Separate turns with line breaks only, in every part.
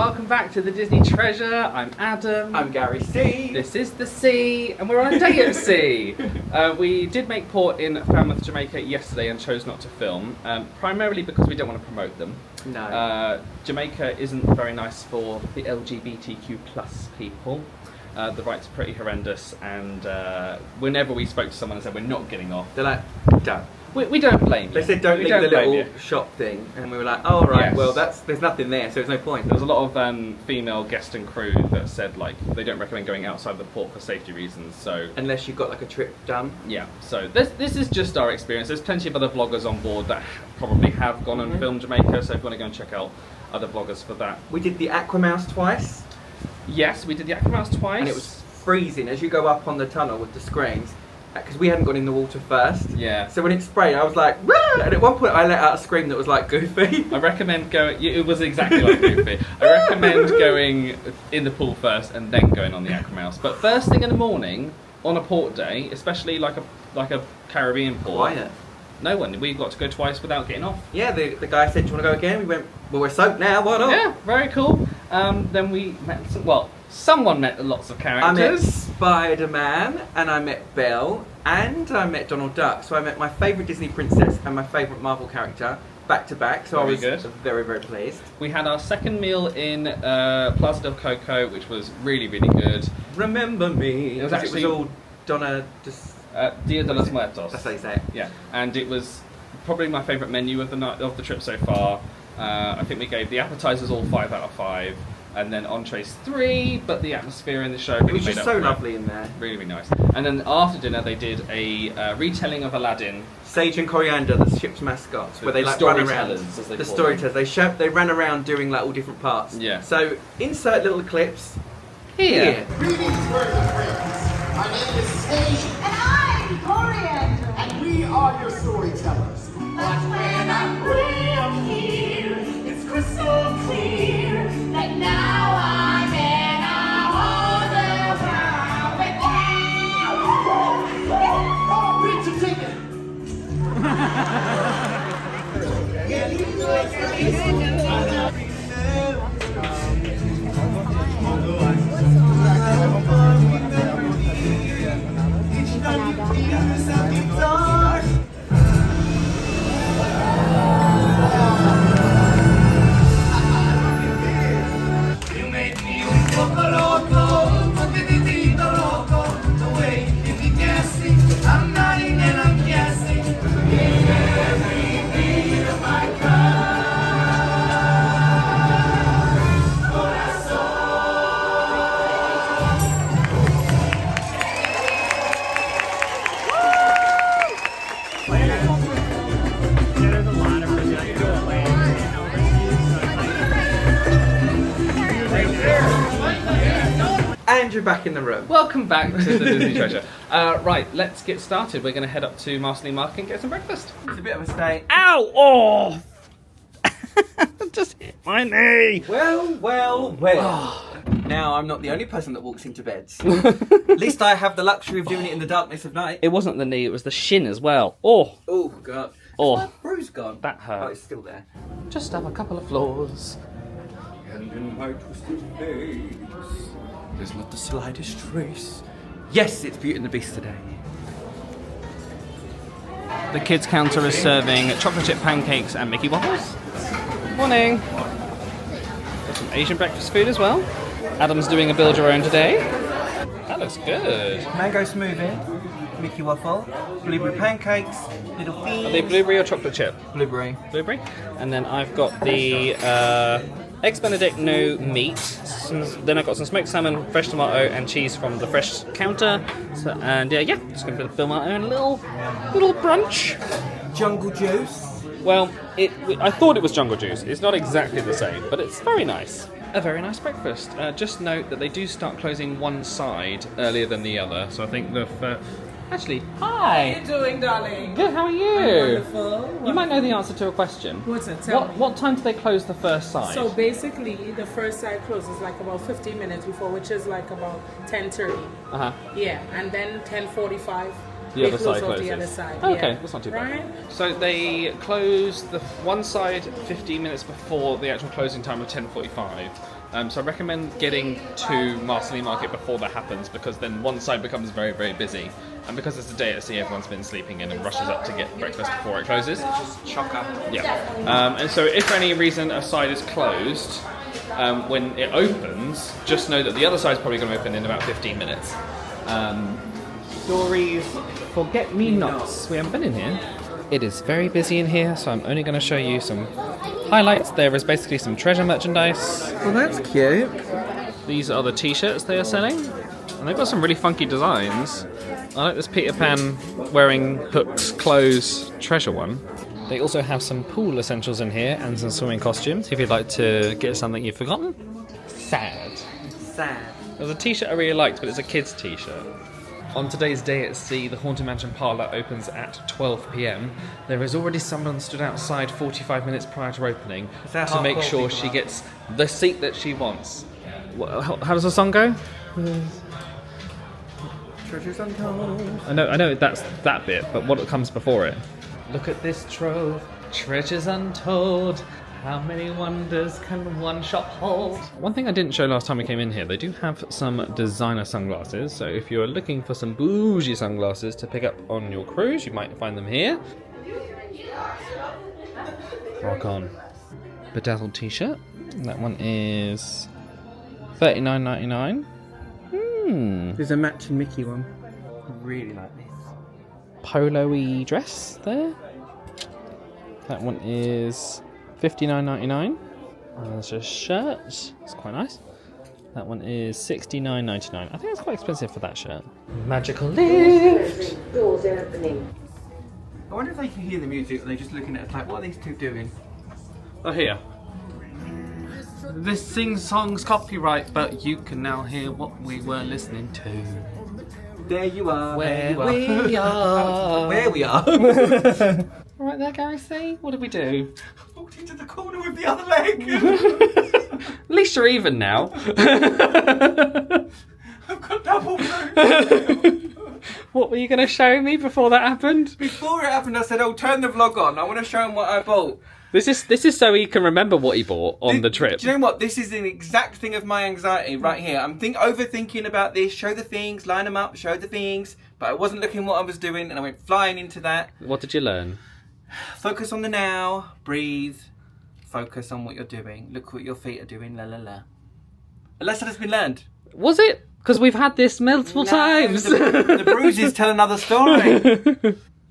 welcome back to the Disney Treasure. I'm Adam.
I'm Gary C.
This is the sea, and we're on a day at sea. We did make port in Falmouth, Jamaica yesterday and chose not to film, primarily because we don't want to promote them.
No.
Jamaica isn't very nice for the LGBTQ plus people. The rights are pretty horrendous, and whenever we spoke to someone and said we're not getting off,
They're like, don't.
We don't blame you.
They said don't leave the little shop thing, and we were like, oh right, yes. Well there's nothing there, so there's no point.
There was a lot of female guest and crew that said like they don't recommend going outside the port for safety reasons. So
unless you've got like a trip done.
Yeah. So this is just our experience. There's plenty of other vloggers on board that probably have gone and filmed Jamaica. So if you want to go and check out other vloggers for that.
We did the Aquamouse twice.
Yes, we did the Aquamouse twice.
And it was freezing as you go up on the tunnel with the screens. Because we hadn't gone in the water first.
Yeah. So
when it sprayed, I was like, "Wah!" And at one point I let out a scream that was like Goofy.
I recommend going, it was exactly like Goofy. I recommend going in the pool first and then going on the Aquamouse. But first thing in the morning, on a port day, especially like a Caribbean port.
Quiet.
No one. We got to go twice without getting off.
Yeah, the guy said, do you want to go again? We went, well, we're soaked now, why not?
Yeah, very cool. Then we met, someone met lots of characters.
I met Spider-Man, and I met Belle, and I met Donald Duck. So I met my favourite Disney princess and my favourite Marvel character back to back. So
very
I was very, very pleased.
We had our second meal in Plaza de Coco, which was really, really good.
Remember me.
It was
all Donna...
Dia de los Muertos.
That's how you say it.
Yeah, and it was probably my favourite menu of the trip so far. I think we gave the appetizers all 5 out of 5, and then entrees 3. But the atmosphere in the show really
was just so lovely in there.
Really, really nice. And then after dinner, they did a retelling of Aladdin.
Sage and Coriander, the ship's mascots, where they like run around. The storytellers. They ran around doing like all different parts.
Yeah.
So insert little clips
here.
Greetings, worthy friends. My name is Sage.
And I'm Coriander.
And we are your storytellers.
But when I'm real here, it's crystal clear that now I'm in a whole new world with you.
Read your ticket.
And you're back in the room.
Welcome back to the Disney Treasure. Right, let's get started. We're going to head up to Marceline Market and get some breakfast.
It's a bit of a stay.
Ow! Oh! Just hit my knee.
Well. Now I'm not the only person that walks into beds. At least I have the luxury of doing it in the darkness of night.
It wasn't the knee, it was the shin as well. Oh!
Oh god.
Oh.
Is my bruise gone?
That hurt.
Oh, it's still there.
Just up a couple of floors.
And in my twisted face, there's not the slightest trace. Yes, it's Beauty and the Beast today.
The kids' counter is serving chocolate chip pancakes and Mickey waffles. Morning. Got some Asian breakfast food as well. Adam's doing a build your own today. That looks good.
Mango smoothie, Mickey waffle, blueberry pancakes, little beans.
Are they blueberry or chocolate chip?
Blueberry.
Blueberry. And then I've got the Eggs Benedict no meat. Then I've got some smoked salmon, fresh tomato, and cheese from the fresh counter. So, and yeah, just going to build my own little brunch.
Jungle juice.
Well, I thought it was jungle juice. It's not exactly the same, but it's very nice. A very nice breakfast. Just note that they do start closing one side earlier than the other. So I think the actually, hi.
How are you doing, darling?
Good. How are you?
I'm wonderful.
You might know the answer to a question.
What's it? Tell me.
What time do they close the first side?
So basically, the first side closes like about 15 minutes before, which is like about 10:30. Yeah, and then 10:45.
The other side closes.
The other side.
Okay,
yeah.
that's not too bad.
Right?
So they close the one side 15 minutes before the actual closing time of 10:45. So I recommend getting to Marceline Market before that happens, because then one side becomes very, very busy. And because it's a day at sea, everyone's been sleeping in and rushes up to get breakfast before it closes.
Chocker.
Yeah. And so if for any reason a side is closed, when it opens, just know that the other side's probably going to open in about 15 minutes. Dory's Forget-Me-Nots. We haven't been in here. It is very busy in here, so I'm only going to show you some highlights. There is basically some treasure merchandise.
Well, that's cute.
These are the t-shirts they are selling, and they've got some really funky designs. I like this Peter Pan wearing Hook's clothes treasure one. They also have some pool essentials in here and some swimming costumes if you'd like to get something you've forgotten. Sad. There's a t-shirt I really liked, but it's a kid's t-shirt. On today's day at sea, the Haunted Mansion parlour opens at 12 p.m. There is already someone stood outside 45 minutes prior to opening to make sure she gets the seat that she wants. How does the song go?
Treasures untold.
I know that's that bit, but what comes before it? Look at this trove, treasures untold. How many wonders can one shop hold? One thing I didn't show last time we came in here, they do have some designer sunglasses. So if you're looking for some bougie sunglasses to pick up on your cruise, you might find them here. Rock on. Bedazzled t-shirt. That one is $39.99.
There's a matching Mickey one. I really like this.
Polo-y dress there. That one is $59.99. There's a shirt. It's quite nice. That one is $69.99. I think that's quite expensive for that shirt. Magical lift.
Doors are opening.
I wonder if they can hear the music or they're just looking at us like, what are these two doing?
Oh, here. This sing-song's copyright, but you can now hear what we were listening to.
There you are.
Where
there you are.
we are.
Where we are.
Right there, Gary C. What did we do?
Walked into the corner with the other leg.
At least you're even now.
I've got double blue.
What were you going to show me before that happened?
Before it happened, I said, "Oh, turn the vlog on. I want to show him what I bought."
This is so he can remember what he bought on the trip.
Do you know what? This is an exact thing of my anxiety right here. I'm overthinking about this. Show the things, line them up, show the things. But I wasn't looking what I was doing, and I went flying into that.
What did you learn?
Focus on the now. Breathe. Focus on what you're doing. Look what your feet are doing. La la la. A lesson has been learned.
Was it? Because we've had this multiple times.
The bruises tell another story.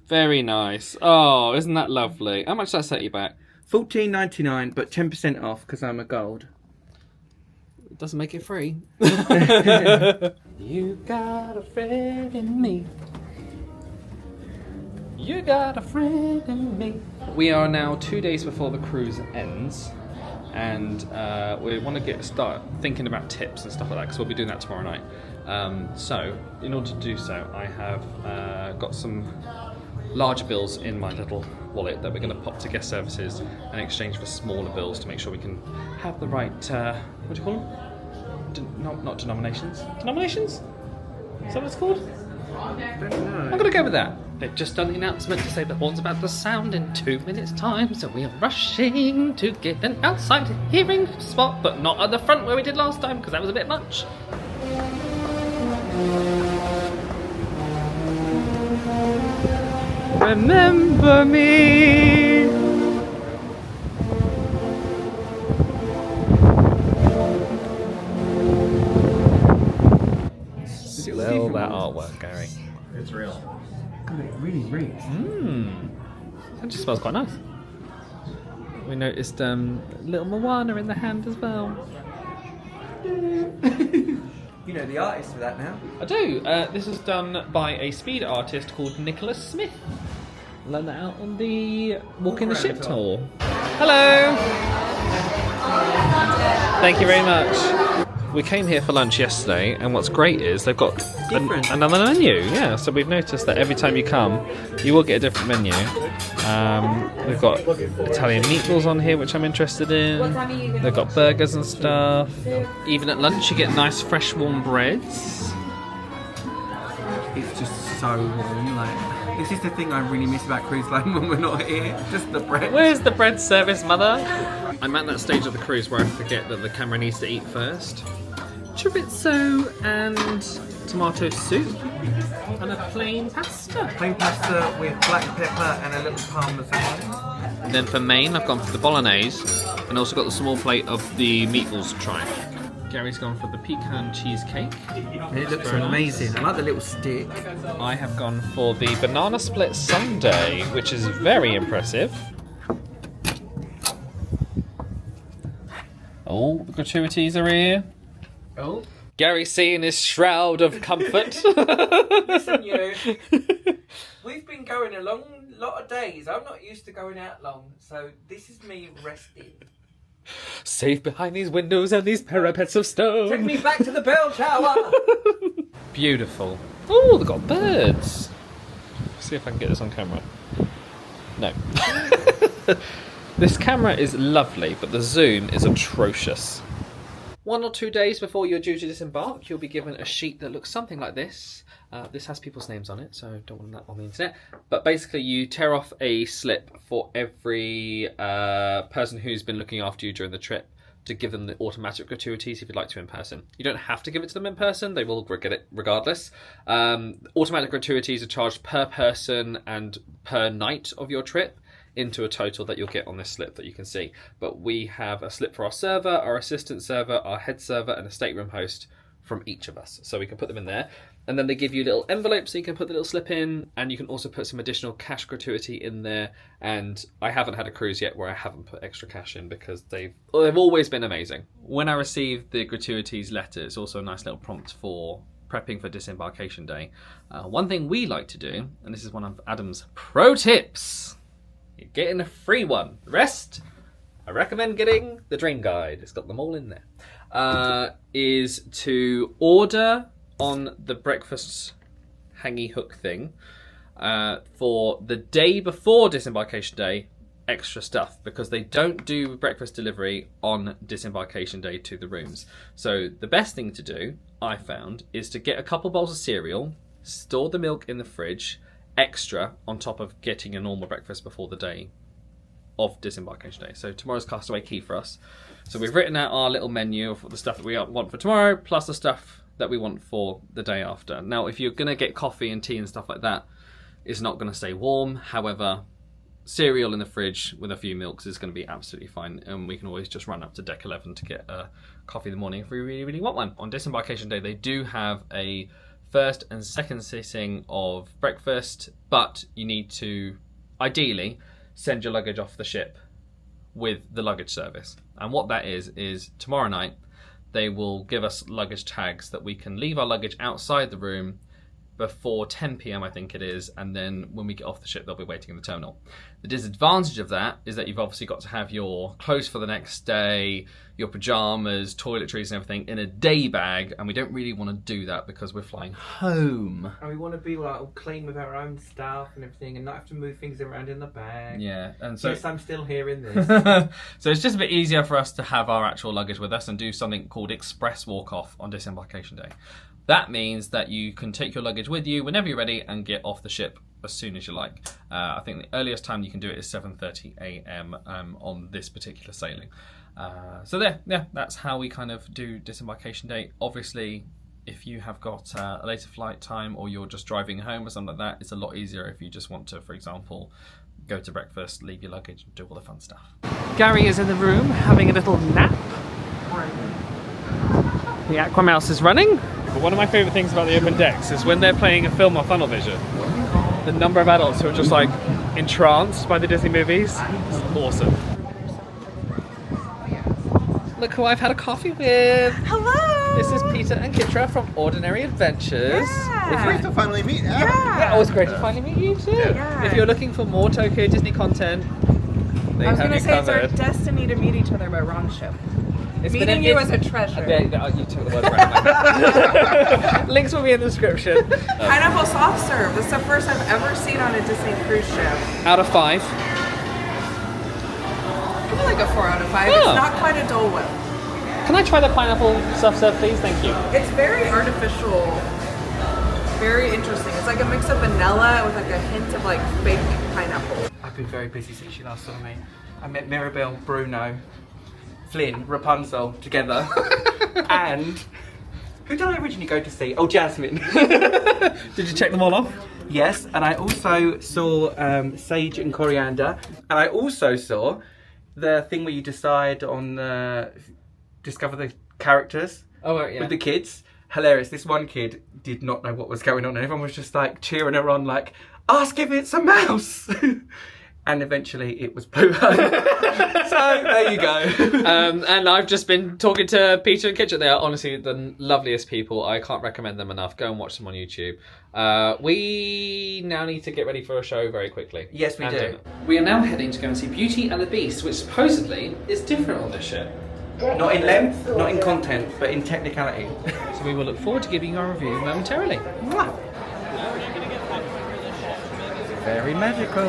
Very nice. Oh, isn't that lovely? How much did that set you back?
$14.99, but 10% off because I'm a gold.
It doesn't make it free. You got a friend in me. You got a friend in me. We are now 2 days before the cruise ends, and we want to start thinking about tips and stuff like that, because we'll be doing that tomorrow night. So, in order to do so, I have got some larger bills in my little wallet that we're going to pop to guest services in exchange for smaller bills to make sure we can have the right, what do you call them? Not denominations. Denominations? Is that what it's called?
I don't know.
I'm going to go with that. They've just done the announcement to say the horn's about to sound in 2 minutes' time, so we are rushing to get an outside hearing spot, but not at the front where we did last time, because that was a bit much. Remember me. Smell that artwork, Gary.
It's real.
God, it really reeks.
That just smells quite nice. We noticed little Moana in the hand as well.
You know the artist for that now.
I do. This is done by a speed artist called Nicholas Smith. Learned that out on the Walking the Ship tour. Hello! Thank you very much. We came here for lunch yesterday, and what's great is they've got another menu. Yeah, so we've noticed that every time you come, you will get a different menu. We've got Italian meatballs on here, which I'm interested in. They've got burgers and stuff. Even at lunch, you get nice fresh warm breads.
It's just so warm, like This is the thing I really miss about cruise line when we're not here. Just the bread.
Where's the bread service, mother? I'm at that stage of the cruise where I forget that the camera needs to eat first. Chorizo and tomato soup and a plain pasta.
Plain pasta with black pepper and a little parmesan.
And then for main, I've gone for the bolognese and also got the small plate of the meatballs to try. Gary's gone for the pecan cheesecake.
It looks amazing. I like the little stick.
I have gone for the banana split sundae, which is very impressive. Oh, the gratuities are here.
Oh.
Gary's seeing his shroud of comfort.
Listen, you. We've been going a long lot of days. I'm not used to going out long, so this is me resting.
Safe behind these windows and these parapets of stone.
Take me back to the bell tower.
Beautiful. Oh, they've got birds. See if I can get this on camera. No. This camera is lovely, but the zoom is atrocious. 1 or 2 days before you're due to disembark, you'll be given a sheet that looks something like this. This has people's names on it, so don't want that on the internet. But basically, you tear off a slip for every person who's been looking after you during the trip to give them the automatic gratuities if you'd like to in person. You don't have to give it to them in person, they will get it regardless. Automatic gratuities are charged per person and per night of your trip into a total that you'll get on this slip that you can see. But we have a slip for our server, our assistant server, our head server, and a stateroom host from each of us. So we can put them in there. And then they give you little envelopes so you can put the little slip in, and you can also put some additional cash gratuity in there. And I haven't had a cruise yet where I haven't put extra cash in because they've always been amazing. When I received the gratuities letter, it's also a nice little prompt for prepping for disembarkation day. One thing we like to do, and this is one of Adam's pro tips, you're getting a free one. The rest, I recommend getting the Dream Guide. It's got them all in there. Is to order on the breakfast hangy hook thing for the day before disembarkation day extra stuff, because they don't do breakfast delivery on disembarkation day to the rooms. So the best thing to do, I found, is to get a couple bowls of cereal, store the milk in the fridge, extra on top of getting a normal breakfast before the day of disembarkation day. So tomorrow's Castaway Cay for us. So we've written out our little menu of the stuff that we want for tomorrow, plus the stuff that we want for the day after. Now, if you're going to get coffee and tea and stuff like that, it's not going to stay warm. However, cereal in the fridge with a few milks is going to be absolutely fine, and we can always just run up to deck 11 to get a coffee in the morning if we really, really want one. On disembarkation day, they do have a first and second sitting of breakfast, but you need to, ideally, send your luggage off the ship with the luggage service. And what that is tomorrow night, they will give us luggage tags that we can leave our luggage outside the room before 10 p.m, I think it is, and then when we get off the ship, they'll be waiting in the terminal. The disadvantage of that is that you've obviously got to have your clothes for the next day, your pajamas, toiletries and everything in a day bag, and we don't really want to do that because we're flying home.
And we want to be like all clean with our own stuff and everything, and not have to move things around in the bag.
Yeah, and so
yes, I'm still hearing this.
So it's just a bit easier for us to have our actual luggage with us and do something called express walk-off on disembarkation day. That means that you can take your luggage with you whenever you're ready and get off the ship as soon as you like. I think the earliest time you can do it is 7:30 a.m. On this particular sailing. So that's how we kind of do disembarkation day. Obviously, if you have got a later flight time or you're just driving home or something like that, it's a lot easier if you just want to, for example, go to breakfast, leave your luggage, and do all the fun stuff. Gary is in the room having a little nap. The Aqua Mouse is running. But one of my favourite things about the open decks is when they're playing a film or funnel vision, the number of adults who are just like entranced by the Disney movies is awesome. Look who I've had a coffee with.
Hello!
This is Peter and Kitra from Ordinary Adventures.
Yeah.
Great to finally meet Adam.
Yeah, it was great to finally meet you too.
Yeah.
If you're looking for more Tokyo Disney content, they
I was
have
going to
you
say it's our
covered.
destiny to meet each other, but wrong ship.
It's
Meeting you as a treasure.
Okay, you took the word right out of my mouth. Links will be in the description.
Pineapple soft serve. This is the first I've ever seen on a Disney cruise ship.
Out of 5.
Give it like a 4 out of 5.
Oh.
It's not quite a Dole Whip.
Can I try the pineapple soft serve, please? Thank you.
It's very artificial very interesting. It's like a mix of vanilla with like a hint of like fake pineapple.
I've been very busy since you last saw me. I met Mirabelle, Bruno, Flynn, Rapunzel together. And who did I originally go to see? Oh, Jasmine.
Did you check them all off?
Yes, and I also saw Sage and Coriander. And I also saw the thing where you decide on discover the characters with the kids. Hilarious. This one kid did not know what was going on, and everyone was just like cheering her on, like, ask if it's a mouse. And eventually it was Pluto. So there you go.
And I've just been talking to Peter and Kitchen. They are honestly the loveliest people. I can't recommend them enough. Go and watch them on YouTube. We now need to get ready for a show very quickly.
Yes, we do.
We are now heading to go and see Beauty and the Beast, which supposedly is different on this ship.
Not in length, not in content, but in technicality.
So we will look forward to giving you our review momentarily.
Very magical.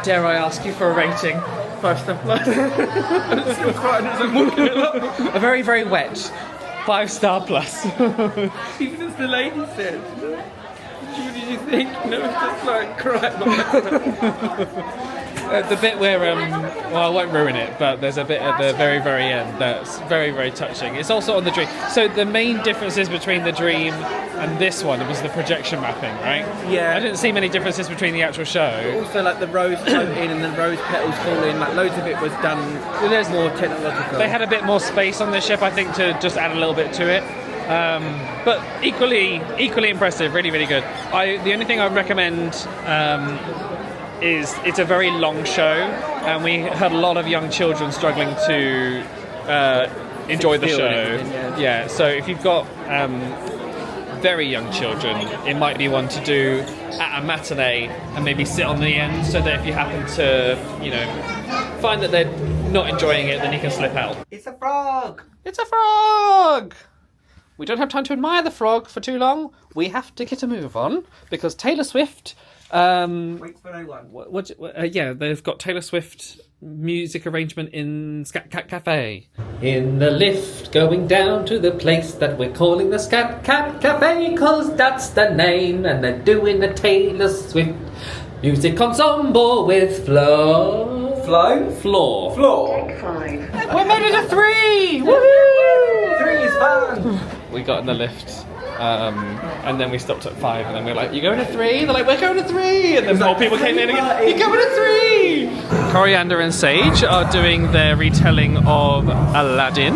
Dare I ask you for a rating?
5-star plus. I'm still crying as I'm walking along.
A very, very wet 5-star plus.
Even as the lady said. What did you think? No, it's just like crying.
The bit where, well, I won't ruin it, but there's a bit at the very, very end that's very, very touching. It's also on the dream. So the main differences between the dream and this one was the projection mapping, right?
Yeah.
I didn't see many differences between the actual show.
Also, like the rose floating and the rose petals falling, like loads of it was done more technological.
They had a bit more space on the ship, I think, to just add a little bit to it. But equally impressive, really, really good. The only thing I would recommend is it's a very long show, and we had a lot of young children struggling to enjoy the show. Yeah, so if you've got very young children, it might be one to do at a matinee and maybe sit on the end, so that if you happen to, find that they're not enjoying it, then you can slip out.
It's a frog!
It's a frog! We don't have time to admire the frog for too long. We have to get a move on, because Taylor Swift...
Wait for no one.
Yeah, they've got Taylor Swift music arrangement in Scat Cat Cafe. In the lift going down to the place that we're calling the Scat Cat Cafe, 'cause that's the name, and they're doing a Taylor Swift music ensemble with Floor. We made it a 3! Woohoo!
3 is fun!
We got in the lift. And then we stopped at 5, and then we were like, you going to 3? They're like, we're going to 3! And then more people came in again, you're going to 3! Coriander and Sage are doing their retelling of Aladdin.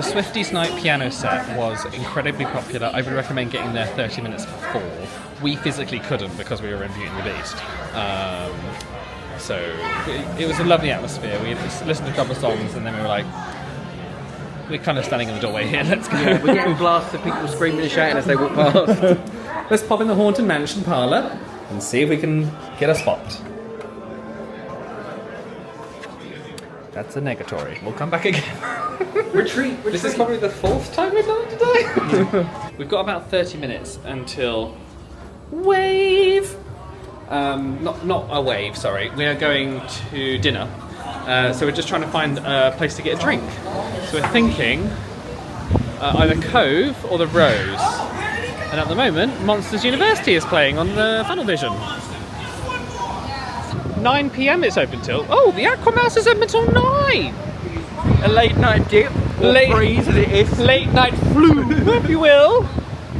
Swifties Night piano set was incredibly popular. I would recommend getting there 30 minutes before. We physically couldn't because we were in Beauty and the Beast. So it was a lovely atmosphere. We listened to a couple of songs, and then we were like, we're kind of standing in the doorway here, let's go.
Yeah, we're getting blasted, people screaming and shouting as they walk past.
Let's pop in the Haunted Mansion parlour and see if we can get a spot. That's a negatory. We'll come back again.
Retreat.
This is probably the 4th time we've done it today. We've got about 30 minutes until wave. Not a wave, sorry. We are going to dinner. So we're just trying to find a place to get a drink. So we're thinking either Cove or the Rose. And at the moment, Monsters University is playing on the Funnel Vision. 9 PM it's open till. Oh, the Aquamouse is open till 9!
A late night dip, freeze as it is.
Late night flu, if you will.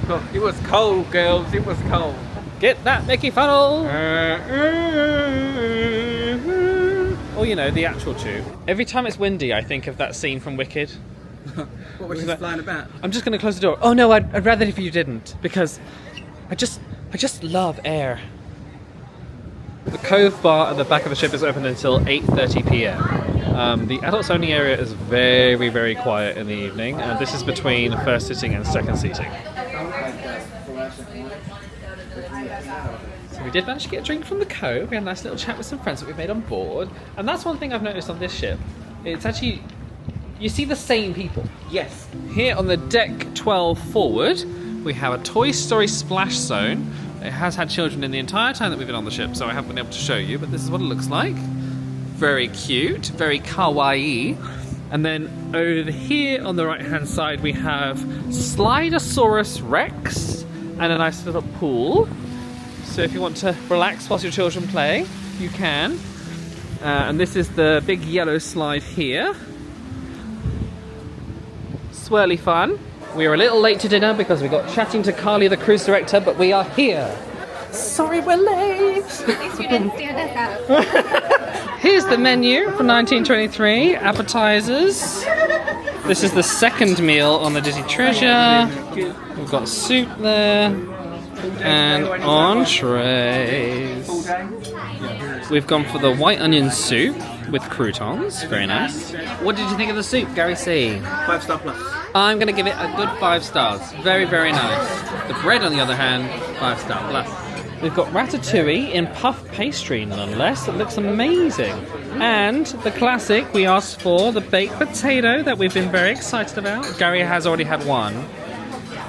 Oh, it was cold, girls, it was cold.
Get that Mickey Funnel! Or, the actual tube. Every time it's windy, I think of that scene from Wicked.
What was she flying about?
I'm just going to close the door. Oh no, I'd rather if you didn't, because I just love air. The Cove bar at the back of the ship is open until 8:30 PM. The adults only area is very, very quiet in the evening, and this is between first sitting and second seating. So we did manage to get a drink from the Cove. We had a nice little chat with some friends that we made on board, and that's one thing I've noticed on this ship. It's actually, you see the same people.
Yes.
Here on the deck 12 forward, we have a Toy Story splash zone. It has had children in the entire time that we've been on the ship, so I haven't been able to show you, but this is what it looks like. Very cute, very kawaii. And then over here on the right hand side we have Slidosaurus Rex and a nice little pool. So if you want to relax whilst your children play, you can. And this is the big yellow slide here. Swirly fun. We are a little late to dinner because we got chatting to Carly, the cruise director, but we are here. Sorry we're late.
At least you didn't stand us up.
Here's the menu for 1923. Appetizers. This is the second meal on the Disney Treasure. We've got soup there. And entrees. We've gone for the white onion soup with croutons. Very nice. What did you think of the soup, Gary C?
5-star plus.
I'm going to give it a good 5 stars. Very, very nice. The bread, on the other hand, 5-star plus. We've got ratatouille in puff pastry, nonetheless. It looks amazing. And the classic, we asked for the baked potato that we've been very excited about. Gary has already had one.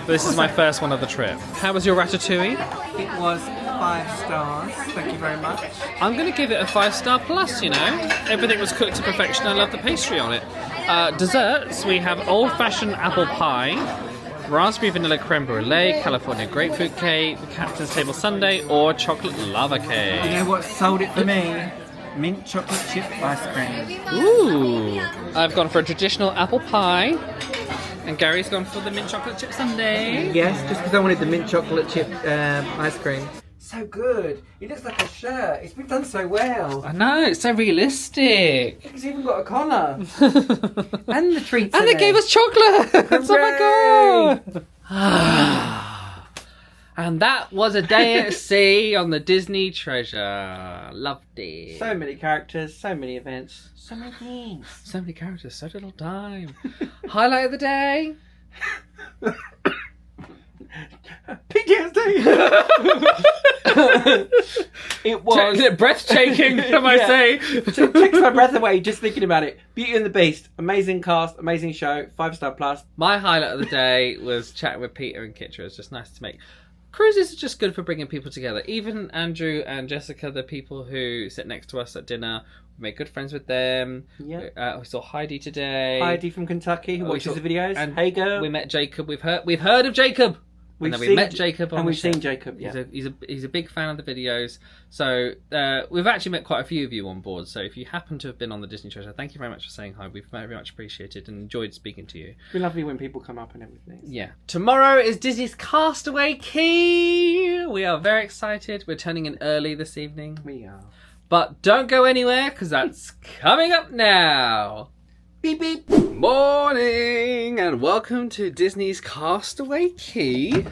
But this is my first one of the trip. How was your ratatouille?
It was 5 stars. Thank you very much.
I'm going to give it a 5-star plus, you know. Everything was cooked to perfection. I love the pastry on it. Desserts, we have old-fashioned apple pie, raspberry vanilla creme brulee, California grapefruit cake, the captain's table sundae, or chocolate lava cake.
You know what sold it for me? Mint chocolate chip ice cream.
Ooh! I've gone for a traditional apple pie, and Gary's gone for the mint chocolate chip sundae.
Yes, just because I wanted the mint chocolate chip ice cream. So good. It looks like a shirt. It's been done so well.
I know, it's so realistic.
It's even got a collar. And the treats.
And they gave us chocolate! Oh my god! And that was a day at sea on the Disney Treasure. Loved it.
So many characters, so many events, so many things.
So many characters, so little time. Highlight of the day?
PTSD! It was
breathtaking, can I say?
It takes my breath away just thinking about it. Beauty and the Beast, amazing cast, amazing show, 5-star plus.
My highlight of the day was chatting with Peter and Kitra. It's just nice to make. Cruises are just good for bringing people together. Even Andrew and Jessica, the people who sit next to us at dinner, we made good friends with them.
Yeah.
We saw Heidi today.
Heidi from Kentucky who watches the videos.
And
hey girl.
We met Jacob. We've heard of Jacob. We met Jacob on
and
the
we've
show.
seen Jacob. Yeah.
He's a big fan of the videos. So we've actually met quite a few of you on board. So if you happen to have been on the Disney Treasure, thank you very much for saying hi. We've very much appreciated and enjoyed speaking to you.
It's been lovely when people come up and everything.
Yeah. Tomorrow is Disney's Castaway Cay. We are very excited. We're turning in early this evening.
We are.
But don't go anywhere because that's coming up now. Beep beep. Morning and welcome to Disney's Castaway Cay.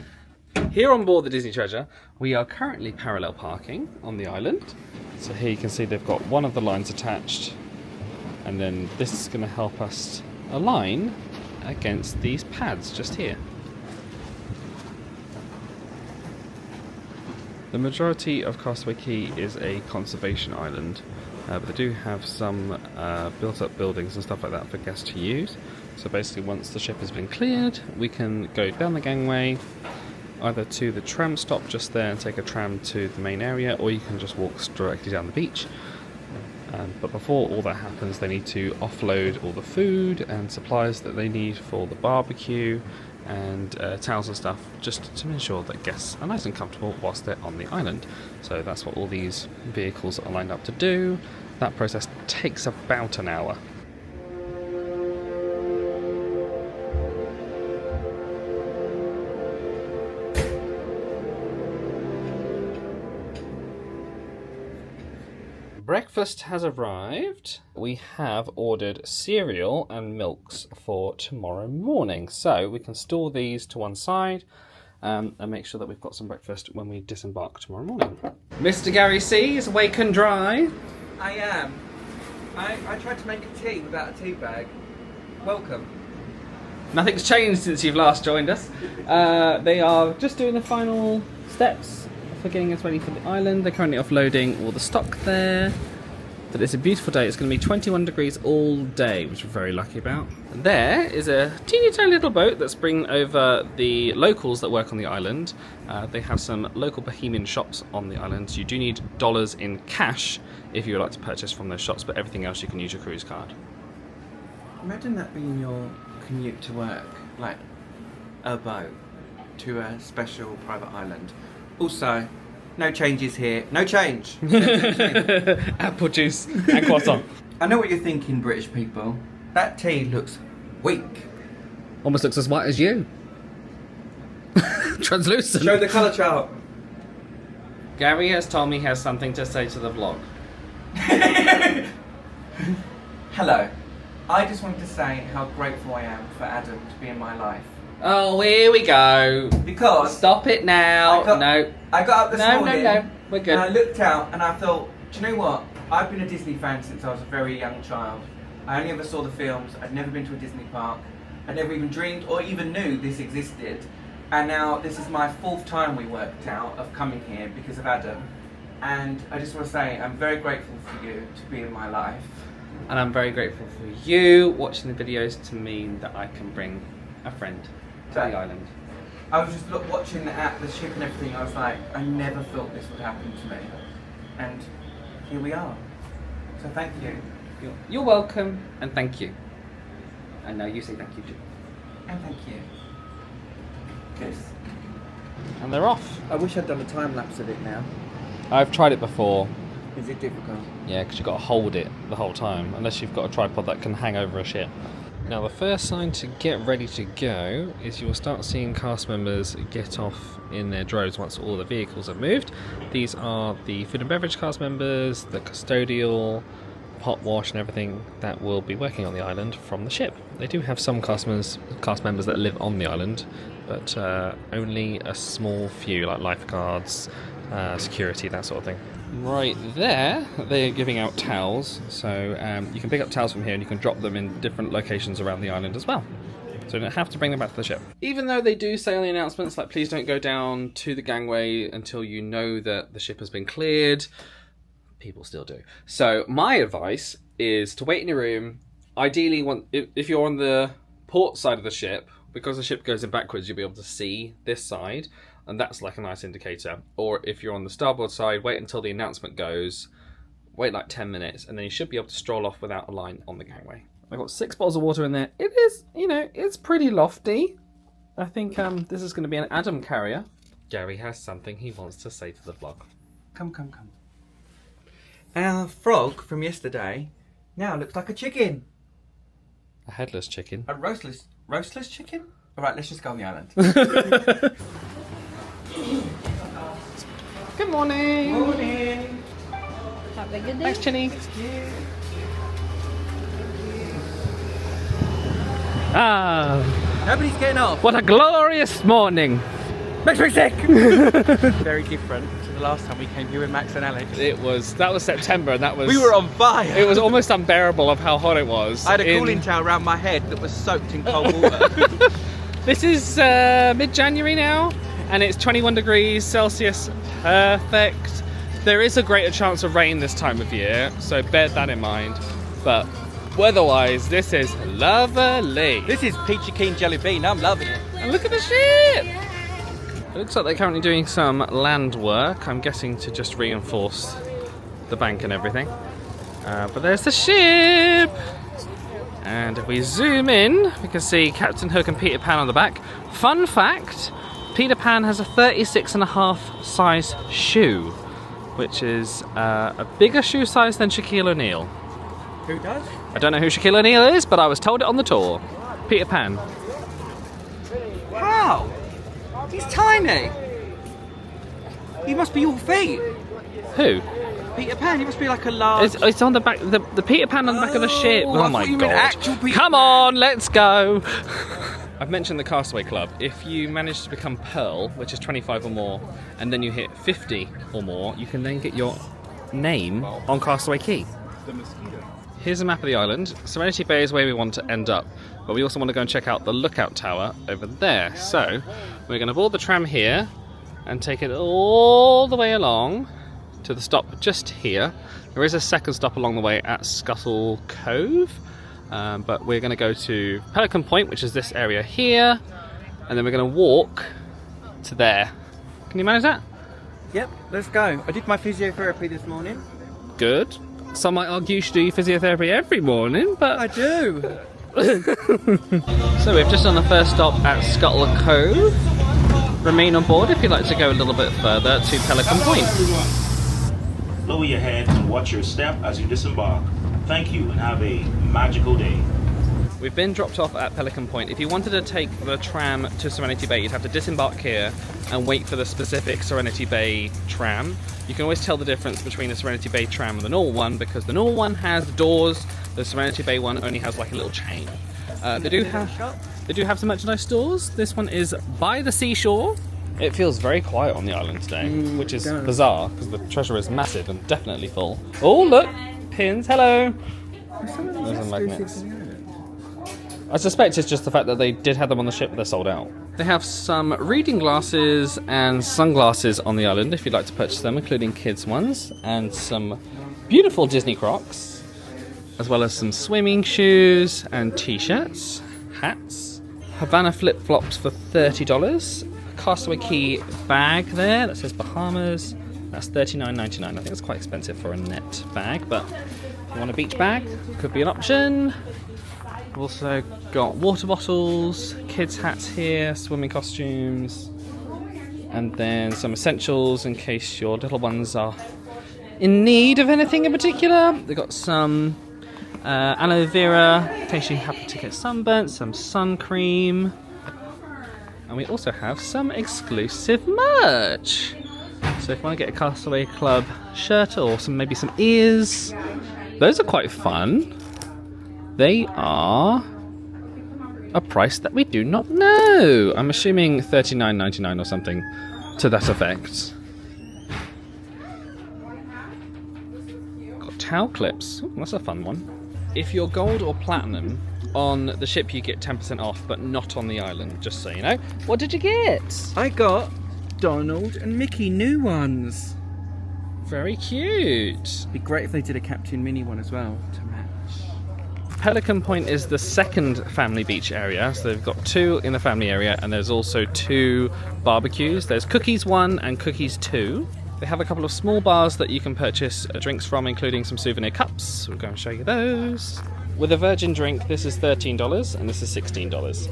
Here on board the Disney Treasure, we are currently parallel parking on the island. So here you can see they've got one of the lines attached, and then this is going to help us align against these pads just here. The majority of Castaway Cay is a conservation island, but they do have some built-up buildings and stuff like that for guests to use. So basically once the ship has been cleared, we can go down the gangway, either to the tram stop just there and take a tram to the main area, or you can just walk directly down the beach. But before all that happens, they need to offload all the food and supplies that they need for the barbecue and towels and stuff, just to ensure that guests are nice and comfortable whilst they're on the island. So that's what all these vehicles are lined up to do. That process takes about an hour. Breakfast has arrived. We have ordered cereal and milks for tomorrow morning, so we can store these to one side and make sure that we've got some breakfast when we disembark tomorrow morning. Mr. Gary C is awake and dry.
I am. I tried to make a tea without a tea bag. Welcome.
Nothing's changed since you've last joined us. They are just doing the final steps for getting us ready for the island. They're currently offloading all the stock there. But it's a beautiful day. It's going to be 21 degrees all day, which we're very lucky about. And there is a teeny tiny little boat that's bringing over the locals that work on the island. They have some local Bohemian shops on the island. You do need dollars in cash if you would like to purchase from those shops, but everything else you can use your cruise card.
Imagine that being your commute to work, like a boat to a special private island. Also, no changes here. No change.
Apple juice and croissant.
I know what you're thinking, British people. That tea looks weak.
Almost looks as white as you. Translucent.
Show the colour chart.
Gary has told me he has something to say to the vlog.
Hello. I just wanted to say how grateful I am for Adam to be in my life.
Oh, here we go.
Because...
Stop it now.
I got up this morning.
No. We're good.
And I looked out and I thought, do you know what? I've been a Disney fan since I was a very young child. I only ever saw the films. I'd never been to a Disney park. I never even dreamed or even knew this existed. And now this is my 4th time we worked out of coming here because of Adam. And I just want to say I'm very grateful for you to be in my life.
And I'm very grateful for you watching the videos to mean that I can bring a friend to the island.
I was just watching the ship and everything. I was like, I never thought this would happen to me. And here we are. So thank you.
You're welcome, and thank you. And now you say thank you too.
And thank you. Kiss.
And they're off.
I wish I'd done a time lapse of it now.
I've tried it before.
Is it difficult?
Yeah, because you've got to hold it the whole time, unless you've got a tripod that can hang over a ship. Now, the first sign to get ready to go is you will start seeing cast members get off in their droves once all the vehicles have moved. These are the food and beverage cast members, the custodial, pot wash and everything that will be working on the island from the ship. They do have some cast members that live on the island, but only a small few, like lifeguards, security, that sort of thing. Right there, they're giving out towels, so you can pick up towels from here and you can drop them in different locations around the island as well. So you don't have to bring them back to the ship. Even though they do say on the announcements, like, please don't go down to the gangway until you know that the ship has been cleared, people still do. So my advice is to wait in your room. Ideally, if you're on the port side of the ship, because the ship goes in backwards, you'll be able to see this side, and that's like a nice indicator. Or if you're on the starboard side, wait until the announcement goes, wait like 10 minutes, and then you should be able to stroll off without a line on the gangway. I've got 6 bottles of water in there. It is, it's pretty lofty. I think this is going to be an Adam carrier. Gary has something he wants to say to the vlog.
Come. Our frog from yesterday now looks like a chicken.
A headless chicken.
A roastless chicken? Alright, let's just go on the island.
Good morning.
Morning.
Have a good day.
Thanks, Chinny. Ah,
Nobody's getting off.
what a glorious morning.
Makes me sick. Very different to the last time we came here with Max and Alex.
That was September, and that was...
We were on fire.
It was almost unbearable of how hot it was.
I had a cooling towel around my head that was soaked in cold water.
This is mid-January now, and it's 21 degrees Celsius. Perfect. There is a greater chance of rain this time of year, so bear that in mind. But weather-wise, this is lovely.
This is peachy keen jelly bean. I'm loving it.
And look at the ship! It looks like they're currently doing some land work. I'm guessing to just reinforce the bank and everything. But there's the ship! And if we zoom in, we can see Captain Hook and Peter Pan on the back. Fun fact, Peter Pan has a 36.5 size shoe, which is a bigger shoe size than Shaquille O'Neal.
Who does?
I don't know who Shaquille O'Neal is, but I was told it on the tour. Peter Pan.
Wow! He's tiny! He must be your feet!
Who?
Peter Pan, he must be like a large...
It's on the back, the Peter Pan on the back of the ship.
I
Oh my
thought you meant
god.
actual Peter
Come
Pan.
on, let's go! I've mentioned the Castaway Club. If you manage to become Pearl, which is 25 or more, and then you hit 50 or more, you can then get your name on Castaway Cay. here's a map of the island. Serenity Bay is where we want to end up, but we also want to go and check out the lookout tower over there. So we're going to board the tram here and take it all the way along to the stop just here. There is a second stop along the way at Scuttle Cove, but we're going to go to Pelican Point, which is this area here, and then we're going to walk to there. Can you manage that?
Yep, let's go. I did my physiotherapy this morning.
Good. Some might argue you should do physiotherapy every morning, but
I do.
So we've just done the first stop at Scuttle Cove. Remain on board if you'd like to go a little bit further to Pelican Point.
Lower your head and watch your step as you disembark. Thank you and have a magical day.
We've been dropped off at Pelican Point. If you wanted to take the tram to Serenity Bay, you'd have to disembark here and wait for the specific Serenity Bay tram. You can always tell the difference between the Serenity Bay tram and the normal one, because the normal one has doors, the Serenity Bay one only has like a little chain. They do have some merchandise stores. This one is by the seashore. It feels very quiet on the island today, which is bizarre because the treasure is massive and definitely full. Oh look, pins, hello. Those are magnets. I suspect it's just the fact that they did have them on the ship, but they're sold out. They have some reading glasses and sunglasses on the island if you'd like to purchase them, including kids' ones, and some beautiful Disney Crocs, as well as some swimming shoes and t-shirts, hats, Havana flip-flops for $30, a Castaway Cay bag there that says Bahamas, that's $39.99. I think it's quite expensive for a net bag, but if you want a beach bag, could be an option. We've also got water bottles, kids' hats here, swimming costumes, and then some essentials in case your little ones are in need of anything in particular. They've got some aloe vera in case you happen to get sunburnt, some sun cream, and we also have some exclusive merch. So if you want to get a Castaway Club shirt or maybe some ears, those are quite fun. They are a price that we do not know. I'm assuming $39.99 or something to that effect. Got towel clips. Ooh, that's a fun one. If you're gold or platinum on the ship, you get 10% off, but not on the island, just so you know. What did you get?
I got Donald and Mickey new ones.
Very cute.
Be great if they did a Captain Minnie one as well to match.
Pelican Point is the second family beach area, so they've got 2 in the family area, and there's also 2 barbecues. There's Cookies 1 and Cookies 2. They have a couple of small bars that you can purchase drinks from, including some souvenir cups. We'll go and show you those. With a virgin drink, this is $13 and this is $16.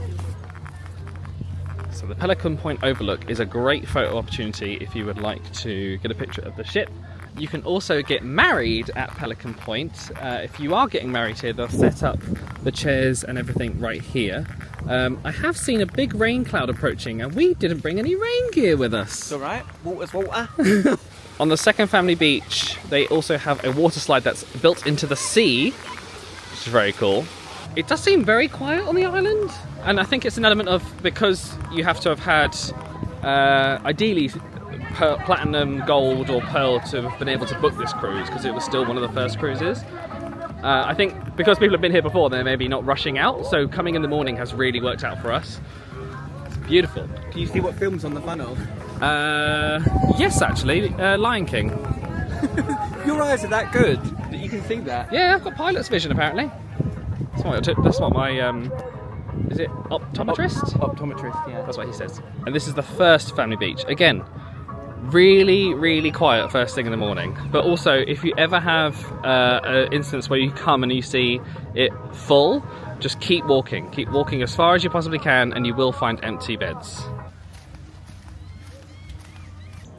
So the Pelican Point overlook is a great photo opportunity if you would like to get a picture of the ship. You can also get married at Pelican Point. If you are getting married here, they'll set up the chairs and everything right here. I have seen a big rain cloud approaching and we didn't bring any rain gear with us.
It's alright, water's water.
On the second family beach, they also have a water slide that's built into the sea, which is very cool. It does seem very quiet on the island, and I think it's an element of, because you have to have had, ideally, platinum, gold or pearl to have been able to book this cruise, because it was still one of the first cruises. I think because people have been here before, they're maybe not rushing out, so coming in the morning has really worked out for us. It's beautiful.
Can you see what film's on the funnel?
Yes, actually, Lion King.
Your eyes are that good that you can see that?
Yeah, I've got pilot's vision apparently. That's what my, is it optometrist?
Optometrist, yeah.
That's what he says. And this is the first family beach. Again, really, really quiet first thing in the morning. But also, if you ever have an instance where you come and you see it full, just keep walking. Keep walking as far as you possibly can and you will find empty beds.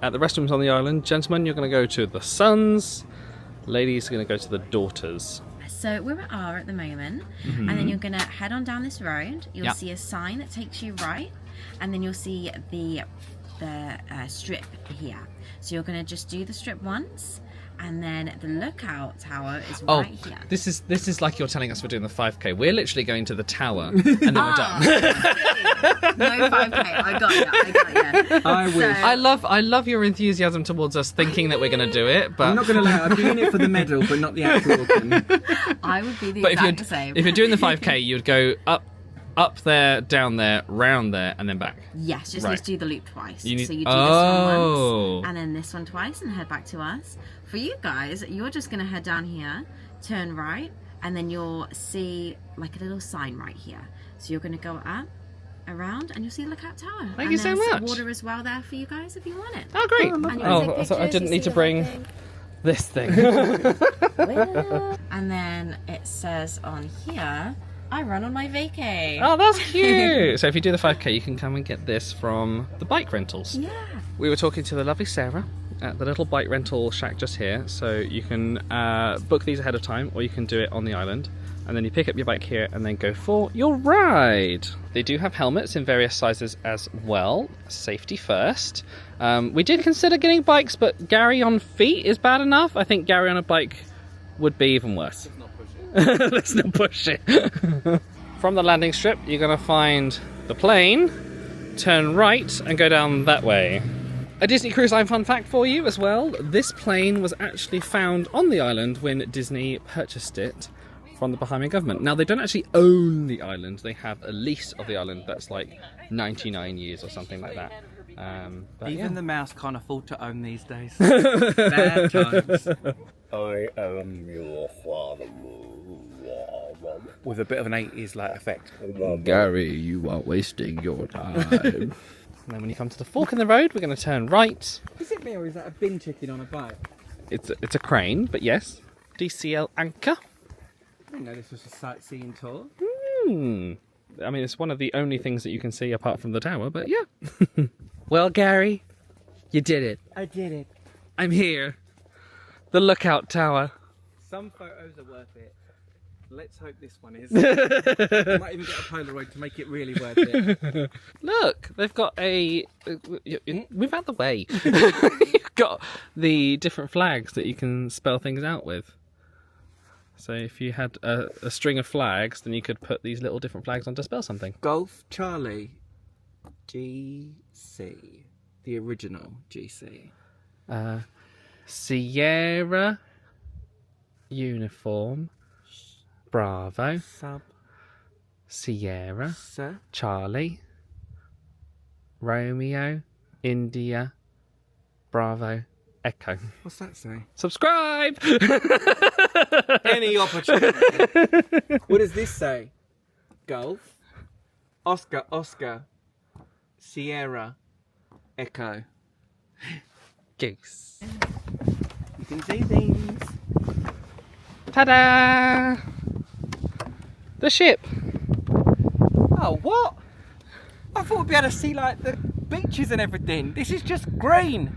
At the restrooms on the island, gentlemen, you're going to go to the sons. Ladies are going to go to the daughters.
So we're at R at the moment, and then you're going to head on down this road. You'll see a sign that takes you right, and then you'll see the strip here. So you're going to just do the strip once, And then the lookout tower is right here.
This is like you're telling us we're doing the 5K. We're literally going to the tower and then we're done.
No 5K. I got you.
I wish.
I love your enthusiasm towards us thinking that we're going to do it, but
I'm not going to lie. I'd be in it for the medal, but not the actual walking.
I would be the
but
exact same.
if you're doing the 5K, you'd go up there, down there, round there, and then back.
Yes, just need to do the loop twice. So you do this one once, and then this one twice, and head back to us. For you guys, you're just going to head down here, turn right, and then you'll see like a little sign right here. So you're going to go up, around, and you'll see Lookout Tower.
Thank you so much.
There's water as well there for you guys if you want it.
Oh, great.
I
thought I didn't need to bring this thing.
And then it says on here, I run on my vacay.
Oh, that's cute. So if you do the 5K, you can come and get this from the bike rentals.
Yeah.
We were talking to the lovely Sarah at the little bike rental shack just here. So you can book these ahead of time, or you can do it on the island. And then you pick up your bike here and then go for your ride. They do have helmets in various sizes as well. Safety first. We did consider getting bikes, but Gary on feet is bad enough. I think Gary on a bike would be even worse. Let's not push it. From the landing strip, you're going to find the plane, turn right and go down that way. A Disney Cruise Line fun fact for you as well. This plane was actually found on the island when Disney purchased it from the Bahamian government. Now, they don't actually own the island. They have a lease of the island that's like 99 years or something like that. But
Even the mouse can't afford to own these days. Bad times. I am your father. With a bit of an 80s like effect.
Gary, you are wasting your time. And then when you come to the fork in the road, we're going to turn right.
Is it me or is that a bin chicken on a bike?
It's a crane, but yes. DCL anchor.
I didn't know this was a sightseeing tour.
I mean, it's one of the only things that you can see apart from the tower, but yeah. Well, Gary, you did it.
I did it.
I'm here. The lookout tower.
Some photos are worth it. Let's hope this one is. I might even get a Polaroid to make it really worth it.
Look, they've got a... Move out the way. You've got the different flags that you can spell things out with. So if you had a string of flags, then you could put these little different flags on to spell something.
Golf Charlie GC. The original GC.
Sierra Uniform Bravo
Sub
Sierra
Sir
Charlie Romeo India Bravo Echo.
What's that say?
Subscribe!
Any opportunity. What does this say? Golf Oscar Sierra Echo
Goose.
You can see things.
Ta-da! The ship.
Oh, what? I thought we'd be able to see like the beaches and everything. This is just green.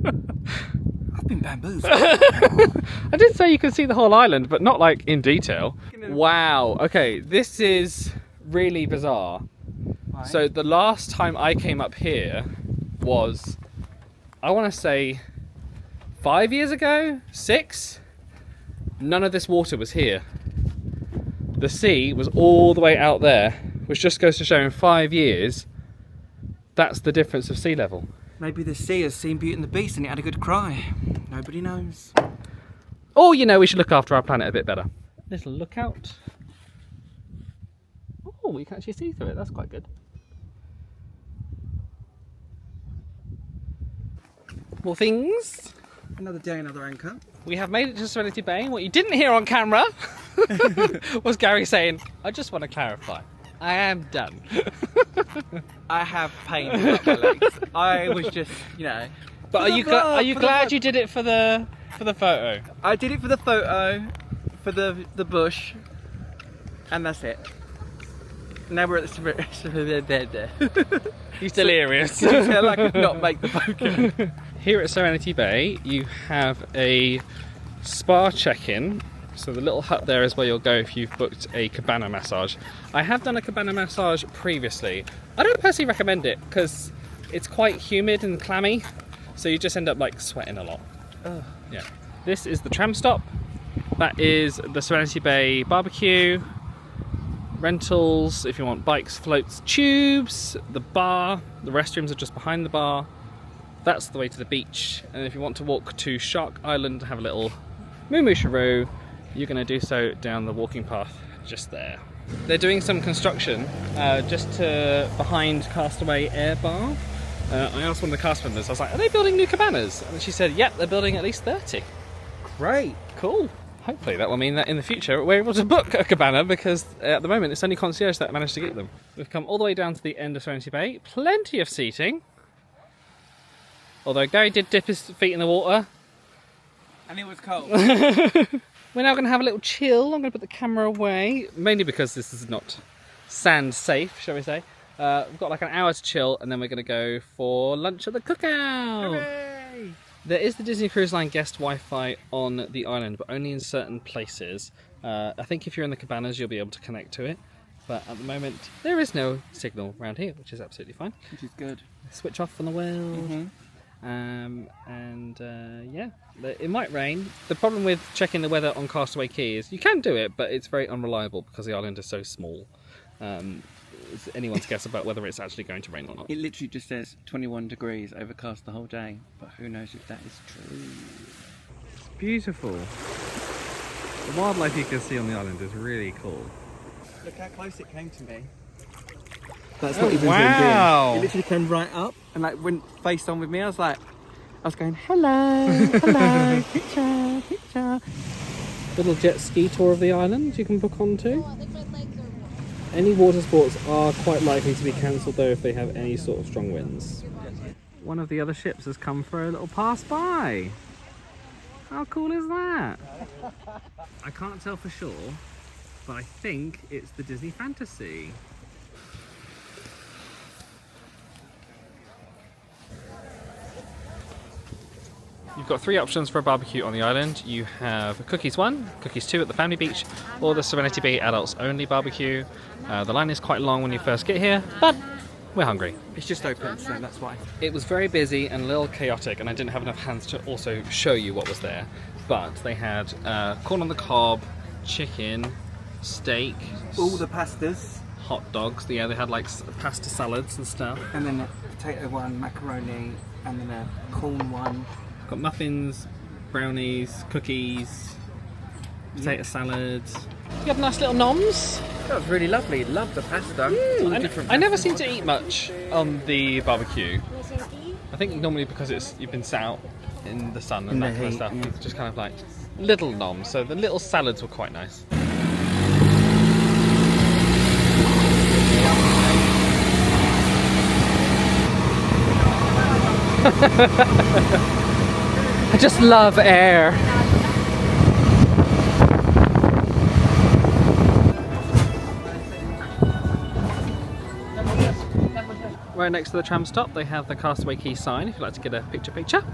I've been bamboozled.
I did say you could see the whole island, but not like in detail. Wow. Okay, this is really bizarre. Right. So the last time I came up here was, I want to say 5 years ago, 6. None of this water was here. The sea was all the way out there, which just goes to show in 5 years, that's the difference of sea level.
Maybe the sea has seen Beauty and the Beast and it had a good cry. Nobody knows.
Or, you know, we should look after our planet a bit better. Little lookout. Oh, you can actually see through it. That's quite good. More things.
Another day, another anchor.
We have made it to Serenity Bay. What you didn't hear on camera was Gary saying, I just want to clarify. I am done.
I have pain in my legs. I was just, you know.
But are you glad you did it for the photo?
I did it for the photo, for the bush, and that's it. Now we're at the
He's delirious.
Tell I could not make the photo.
Here at Serenity Bay, you have a spa check-in. So the little hut there is where you'll go if you've booked a cabana massage. I have done a cabana massage previously. I don't personally recommend it because it's quite humid and clammy. so you just end up like sweating a lot. Yeah. This is the tram stop. That is the Serenity Bay barbecue. Rentals, if you want bikes, floats, tubes, the bar, the restrooms are just behind the bar. That's the way to the beach. And if you want to walk to Shark Island, have a little moo-moo-sharoo, you're going to do so down the walking path just there. They're doing some construction just behind Castaway Air Bar. I asked one of the cast members, I was like, are they building new cabanas? And she said, yep, they're building at least 30. Great. Cool. Hopefully that will mean that in the future we're able to book a cabana, because at the moment it's only concierge that managed to get them. We've come all the way down to the end of Serenity Bay. Plenty of seating. Although Gary did dip his feet in the water.
And it was cold.
We're now going to have a little chill. I'm going to put the camera away, mainly because this is not sand safe, shall we say. We've got like an hour to chill, and then we're going to go for lunch at the Cookout.
Hooray!
There is the Disney Cruise Line guest Wi-Fi on the island, but only in certain places. I think if you're in the cabanas, you'll be able to connect to it. But at the moment, there is no signal around here, which is absolutely fine.
Which is good.
Switch off on the world. Yeah, it might rain. The problem with checking the weather on Castaway Cay is you can do it, but it's very unreliable because the island is so small. It's anyone's guess about whether it's actually going to rain or not.
It literally just says 21 degrees, overcast the whole day, but who knows if that is true.
It's beautiful. The wildlife you can see on the island is really cool.
Look how close it came to me. That's not even zoomed in. It literally came right up and like went face on with me. I was going, hello, hello, picture, picture.
Little jet ski tour of the island you can book onto. Any water sports are quite likely to be cancelled though if they have any sort of strong winds. One of the other ships has come for a little pass by. How cool is that? I can't tell for sure, but I think it's the Disney Fantasy. You've got 3 options for a barbecue on the island. You have Cookies 1, Cookies 2 at the Family Beach, or the Serenity Bay Adults Only barbecue. The line is quite long when you first get here, but we're hungry.
It's just open, so that's why.
It was very busy and a little chaotic, and I didn't have enough hands to also show you what was there. But they had corn on the cob, chicken, steak,
all the pastas,
hot dogs. Yeah, they had like pasta salads and stuff.
And then a potato one, macaroni, and then a corn one.
Got muffins, brownies, cookies, potato salads. You had nice little noms.
That was really lovely. Love the pasta.
I never seem to eat much on the barbecue. I think normally because you've been sat out in the sun and that kind of stuff. It's just kind of like little noms. So the little salads were quite nice. I just love air. Right next to the tram stop, they have the Castaway Cay sign if you'd like to get a picture.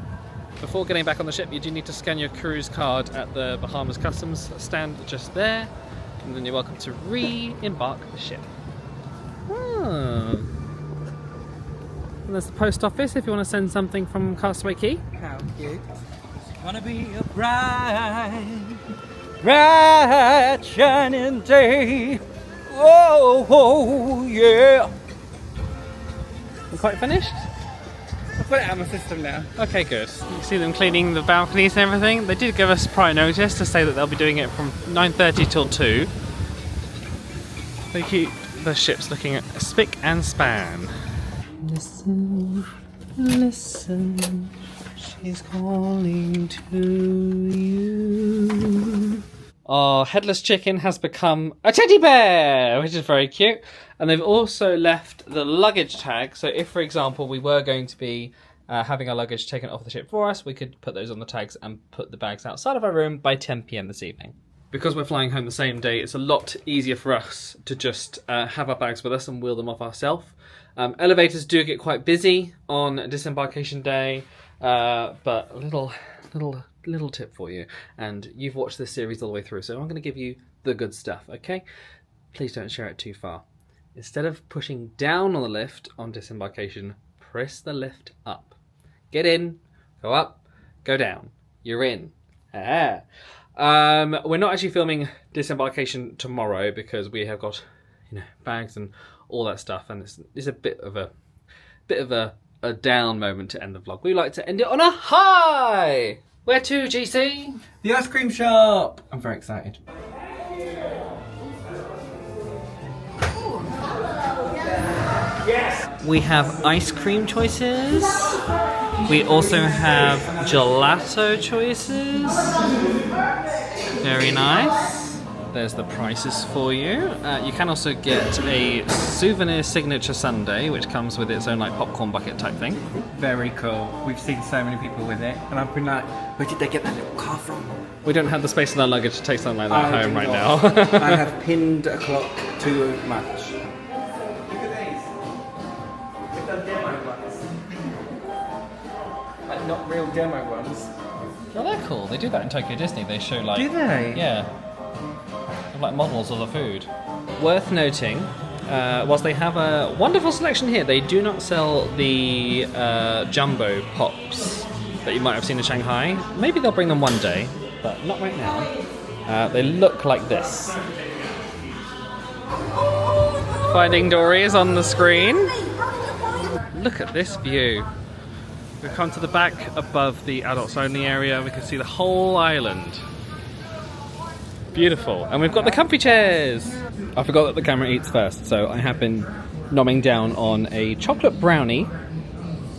Before getting back on the ship, you do need to scan your cruise card at the Bahamas Customs stand just there, and then you're welcome to re-embark the ship. And there's the post office if you want to send something from Castaway Cay.
How cute. It's gonna be a bright shining day. Oh, yeah.
We're quite finished?
I've got it out of my system now.
Okay, good. You can see them cleaning the balconies and everything. They did give us prior notice to say that they'll be doing it from 9:30 till 2. They keep the ships looking spick and span. Listen, listen, she's calling to you. Our headless chicken has become a teddy bear, which is very cute. And they've also left the luggage tag. So if, for example, we were going to be having our luggage taken off the ship for us, we could put those on the tags and put the bags outside of our room by 10 PM this evening. Because we're flying home the same day, it's a lot easier for us to just have our bags with us and wheel them off ourselves. Elevators do get quite busy on disembarkation day, but a little tip for you. And you've watched this series all the way through, so I'm going to give you the good stuff, okay? Please don't share it too far. Instead of pushing down on the lift on disembarkation, press the lift up. Get in,
Go up, go down. You're in. We're not actually filming disembarkation tomorrow because we have got, bags and all that stuff, and it's a bit of a down moment to end the vlog. We like to end it on a high. Where to, GC?
The ice cream shop. I'm very excited.
Yes. We have ice cream choices. We also have gelato choices. Very nice. There's the prices for you. You can also get a souvenir signature sundae, which comes with its own like popcorn bucket type thing.
Very cool. We've seen so many people with it, and I've been like, where did they get that little car from?
We don't have the space in our luggage to take something like that home right now.
I have pinned a clock too much. Look at these. We've done demo ones. Like not real demo ones.
Oh, they're cool. They do that in Tokyo Disney. They show like...
Do they?
Yeah. Like models of the food. Worth noting, whilst they have a wonderful selection here, they do not sell the jumbo pops that you might have seen in Shanghai. Maybe they'll bring them one day, but not right now. They look like this. Finding Dory is on the screen. Look at this view. We've come to the back above the adults only area. We can see the whole island. Beautiful. And we've got the comfy chairs. I forgot that the camera eats first, so I have been nomming down on a chocolate brownie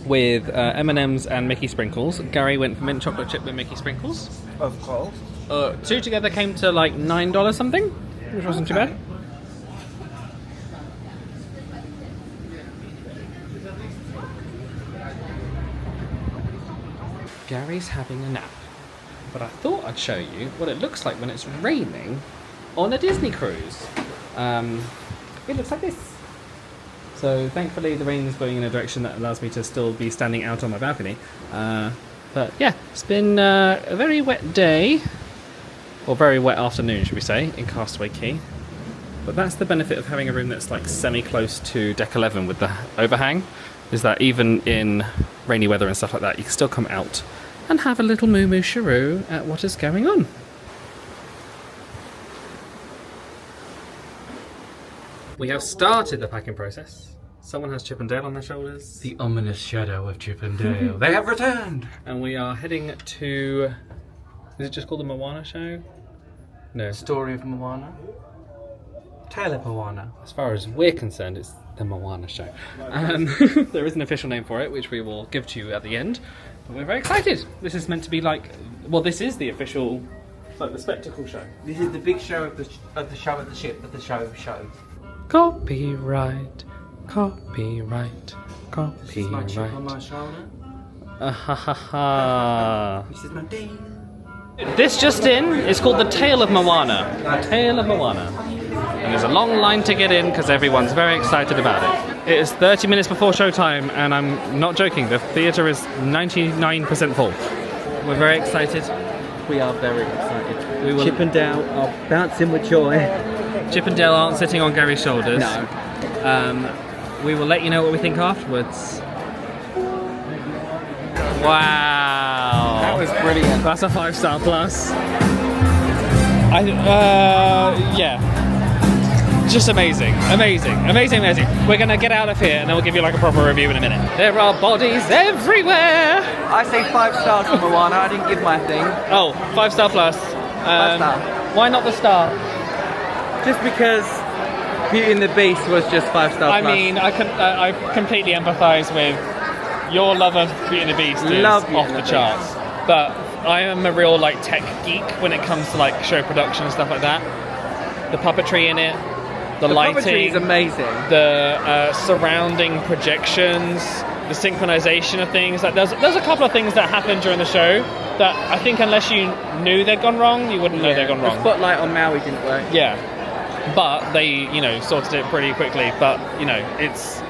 with M&Ms and Mickey sprinkles. Gary went for mint chocolate chip with Mickey sprinkles.
Of course.
Two together came to like $9 something, which wasn't too bad. Gary's having a nap. But I thought I'd show you what it looks like when it's raining on a Disney cruise. It looks like this. So thankfully the rain is blowing in a direction that allows me to still be standing out on my balcony. But yeah, it's been a very wet day, or very wet afternoon should we say, in Castaway Cay. But that's the benefit of having a room that's like semi-close to deck 11 with the overhang, is that even in rainy weather and stuff like that, you can still come out and have a little moo-moo shiroo at what is going on. We have started the packing process. Someone has Chip and Dale on their shoulders.
The ominous shadow of Chip and Dale. They have returned!
And we are heading to... Is it just called the Moana show? No.
Story of Moana? Tale of Moana.
As far as we're concerned, it's the Moana show. There is an official name for it, which we will give to you at the end. But we're very excited. This is meant to be like... Well, this is the official... like the spectacle show.
This is the big show of the show of the ship, of the show.
Copyright. Copyright. Copyright.
This is my chip on my shoulder. This is my day.
This just in is called the Tale of Moana. The Tale of Moana. And there's a long line to get in because everyone's very excited about it. It is 30 minutes before showtime, and I'm not joking, the theatre is 99% full. We're very excited.
We are very excited.
We will...
Chip and Dale are bouncing with joy.
Chip and Dale aren't sitting on Gary's shoulders.
No.
We will let you know what we think afterwards. Wow.
That was brilliant.
That's a 5-star plus. Yeah. Just amazing. We're gonna get out of here and then we'll give you like a proper review in a minute. There are bodies everywhere.
I say 5 stars for Moana. I didn't give my thing.
Oh, 5-star plus.
5-star.
Why not the star?
Just because Beauty and the Beast was just 5-star
I
plus.
mean, I completely empathise with your love of Beauty and the Beast is off the charts. But I am a real like tech geek when it comes to like show production and stuff like that. The puppetry in it, the lighting,
puppetry is amazing.
The surrounding projections, the synchronization of things. Like there's a couple of things that happen during the show that I think unless you knew they'd gone wrong, you wouldn't know they'd gone wrong.
The spotlight on Maui didn't work.
Yeah, but they sorted it pretty quickly. But it's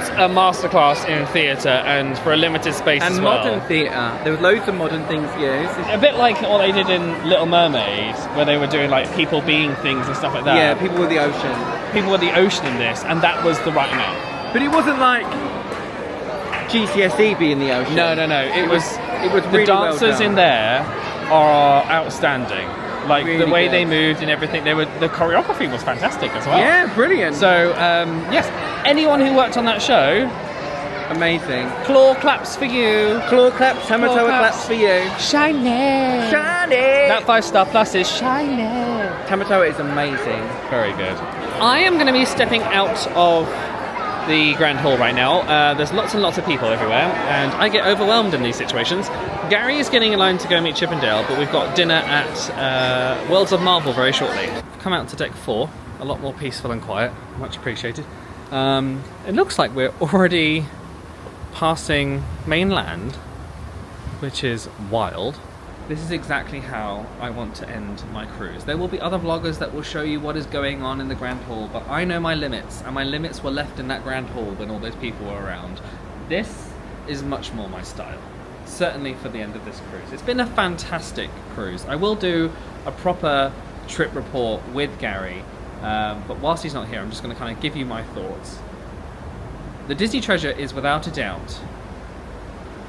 a masterclass in theatre and for a limited space
and
as well.
modern theatre. There were loads of modern things used.
A bit like what they did in Little Mermaid, where they were doing like people being things and stuff like that.
Yeah, people with the ocean.
People with the ocean in this, and that was the right amount.
But it wasn't like GCSE be in the ocean.
No. It was
really
the dancers
well done.
in there are outstanding. Like
Really
the way
good.
they moved and everything, the choreography was fantastic as well.
Yeah, brilliant.
So yes, anyone who worked on that show,
amazing.
claw claps for you.
Claw claps, Tamatoa claps for you.
Shiny. That 5-star plus is shiny.
Tamatoa is amazing.
Very good. I am going to be stepping out of the Grand Hall right now. There's lots and lots of people everywhere, and I get overwhelmed in these situations. Gary is getting in line to go meet Chippendale, but we've got dinner at Worlds of Marvel very shortly. Come out to deck 4, a lot more peaceful and quiet, much appreciated. It looks like we're already passing mainland, which is wild. This is exactly how I want to end my cruise. There will be other vloggers that will show you what is going on in the Grand Hall, but I know my limits, and my limits were left in that Grand Hall when all those people were around. This is much more my style, certainly for the end of this cruise. It's been a fantastic cruise. I will do a proper trip report with Gary, but whilst he's not here, I'm just going to kind of give you my thoughts. The Disney Treasure is without a doubt...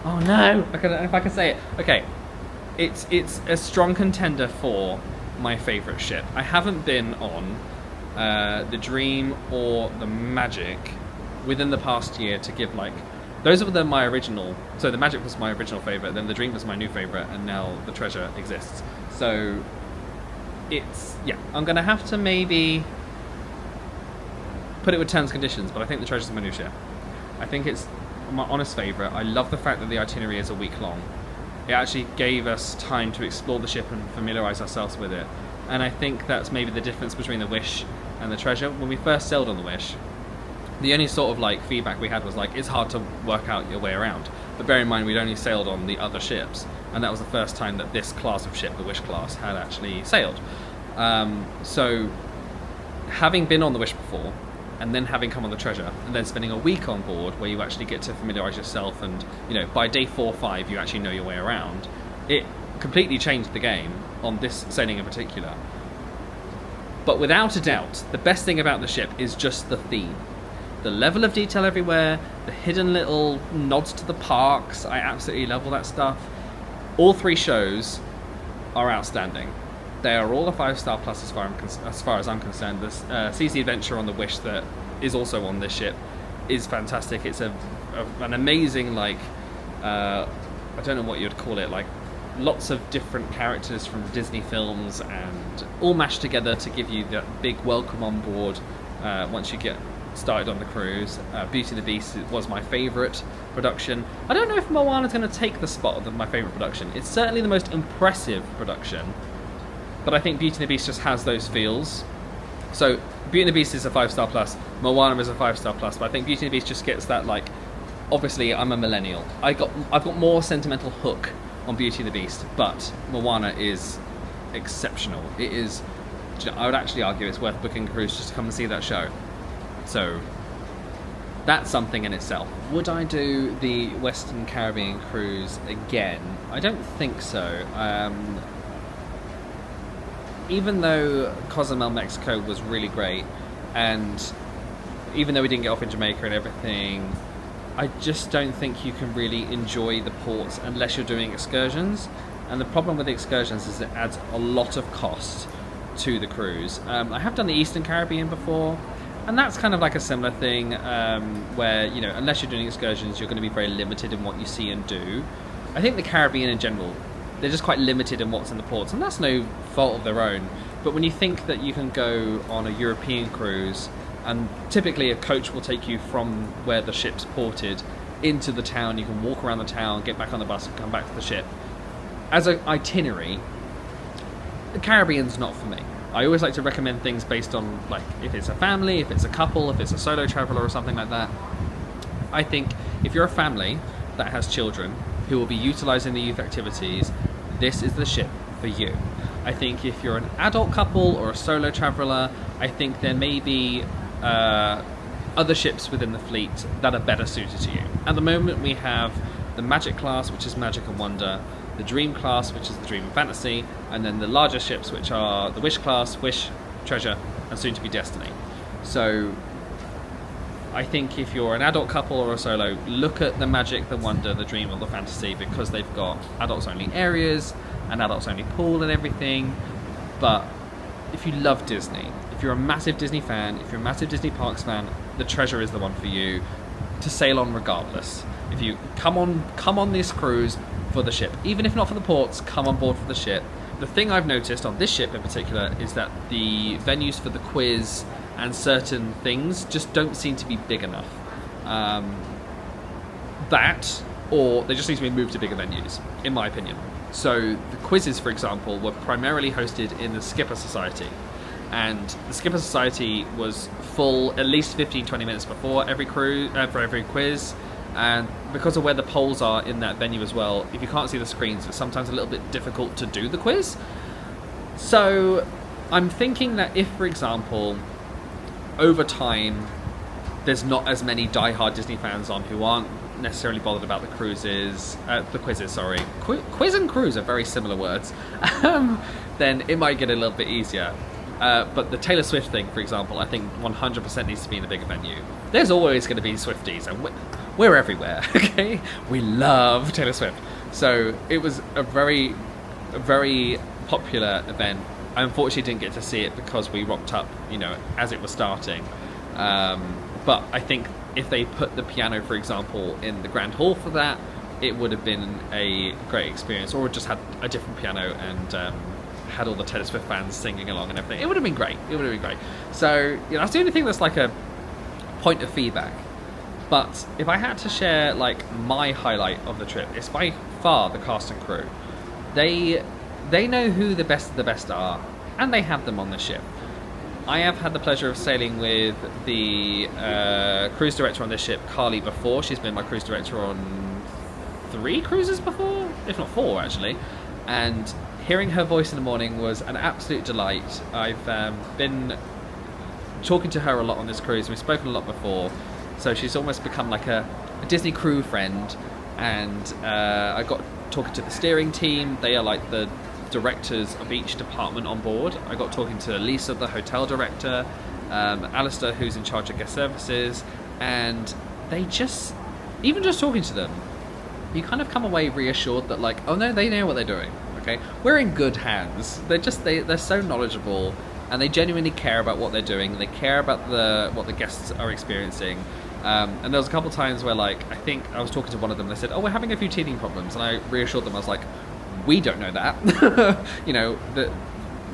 Oh no! I don't know if I can say it. Okay. It's a strong contender for my favourite ship. I haven't been on the Dream or the Magic within the past year to give like... Those were my original... So the Magic was my original favourite, then the Dream was my new favourite, and now the Treasure exists. So it's... Yeah, I'm going to have to maybe put it with terms and conditions, but I think the Treasure's my new ship. I think it's my honest favourite. I love the fact that the itinerary is a week long. It actually gave us time to explore the ship and familiarise ourselves with it. And I think that's maybe the difference between the Wish and the Treasure. When we first sailed on the Wish, the only sort of like feedback we had was like, it's hard to work out your way around. But bear in mind, we'd only sailed on the other ships, and that was the first time that this class of ship, the Wish class, had actually sailed. So having been on the Wish before, and then having come on the Treasure, and then spending a week on board where you actually get to familiarise yourself, and you know, by day 4 or 5 you actually know your way around, it completely changed the game on this sailing in particular. But without a doubt, the best thing about the ship is just the theme. The level of detail everywhere, the hidden little nods to the parks, I absolutely love all that stuff. All 3 shows are outstanding. They are all a 5-star plus as far as I'm concerned. This CC Adventure on the Wish that is also on this ship is fantastic. It's an amazing, like, I don't know what you'd call it, like lots of different characters from Disney films and all mashed together to give you that big welcome on board once you get started on the cruise. Beauty and the Beast was my favourite production. I don't know if Moana's going to take the spot of my favourite production. It's certainly the most impressive production. But I think Beauty and the Beast just has those feels. So Beauty and the Beast is a 5-star plus, Moana is a 5-star plus, but I think Beauty and the Beast just gets that, like, obviously I'm a millennial. I've got more sentimental hook on Beauty and the Beast, but Moana is exceptional. It is, I would actually argue it's worth booking a cruise just to come and see that show. So that's something in itself. Would I do the Western Caribbean cruise again? I don't think so. Even though Cozumel, Mexico was really great, and even though we didn't get off in Jamaica and everything, I just don't think you can really enjoy the ports unless you're doing excursions. And the problem with the excursions is it adds a lot of cost to the cruise. I have done the Eastern Caribbean before, and that's kind of like a similar thing, where, you know, unless you're doing excursions, you're going to be very limited in what you see and do. I think the Caribbean in general, they're just quite limited in what's in the ports, and that's no fault of their own. But when you think that you can go on a European cruise, and typically a coach will take you from where the ship's ported into the town, you can walk around the town, get back on the bus and come back to the ship. As an itinerary, the Caribbean's not for me. I always like to recommend things based on, like, if it's a family, if it's a couple, if it's a solo traveller or something like that. I think if you're a family that has children who will be utilising the youth activities, this is the ship for you. I think if you're an adult couple or a solo traveller, I think there may be other ships within the fleet that are better suited to you. At the moment we have the Magic class, which is Magic and Wonder, the Dream class, which is the Dream and Fantasy, and then the larger ships, which are the Wish class, Wish, Treasure, and soon to be Destiny. So I think if you're an adult couple or a solo, look at the magic, the wonder, the dream, or the fantasy, because they've got adults only areas, an adults only pool and everything. But if you love Disney, if you're a massive Disney fan, if you're a massive Disney Parks fan, the Treasure is the one for you to sail on regardless. If you come on this cruise for the ship, even if not for the ports, come on board for the ship. The thing I've noticed on this ship in particular is that the venues for the quiz and certain things just don't seem to be big enough. That, or they just need to be moved to bigger venues, in my opinion. So the quizzes, for example, were primarily hosted in the Skipper Society. And the Skipper Society was full at least 15-20 minutes before every for every quiz. And because of where the poles are in that venue as well, if you can't see the screens, it's sometimes a little bit difficult to do the quiz. So I'm thinking that if, for example, over time, there's not as many die-hard Disney fans on who aren't necessarily bothered about the quizzes, sorry. Quiz and cruise are very similar words. Then it might get a little bit easier. But the Taylor Swift thing, for example, I think 100% needs to be in a bigger venue. There's always going to be Swifties, and we're everywhere, okay? We love Taylor Swift. So it was a very popular event. I unfortunately didn't get to see it because we rocked up, as it was starting. But I think if they put the piano, for example, in the Grand Hall for that, it would have been a great experience, or just had a different piano and had all the Taylor Swift fans singing along and everything. It would have been great. So, that's the only thing that's like a point of feedback. But if I had to share like my highlight of the trip, it's by far the cast and crew. They know who the best of the best are, and they have them on the ship. I have had the pleasure of sailing with the cruise director on this ship, Carly, before. She's been my cruise director on 3 cruises before, if not 4 actually. And hearing her voice in the morning was an absolute delight. I've been talking to her a lot on this cruise. We've spoken a lot before. So she's almost become like a Disney crew friend. And I got talking to the steering team. They are like the directors of each department on board. I got talking to Lisa, the hotel director, Alistair, who's in charge of guest services, and they just, even just talking to them, you kind of come away reassured that like, oh no, they know what they're doing. Okay, we're in good hands. They're so knowledgeable, and they genuinely care about what they're doing. They care about what the guests are experiencing. And there was a couple times where like, I think I was talking to one of them, they said, oh, we're having a few teething problems, and I reassured them. I was like, we don't know that. That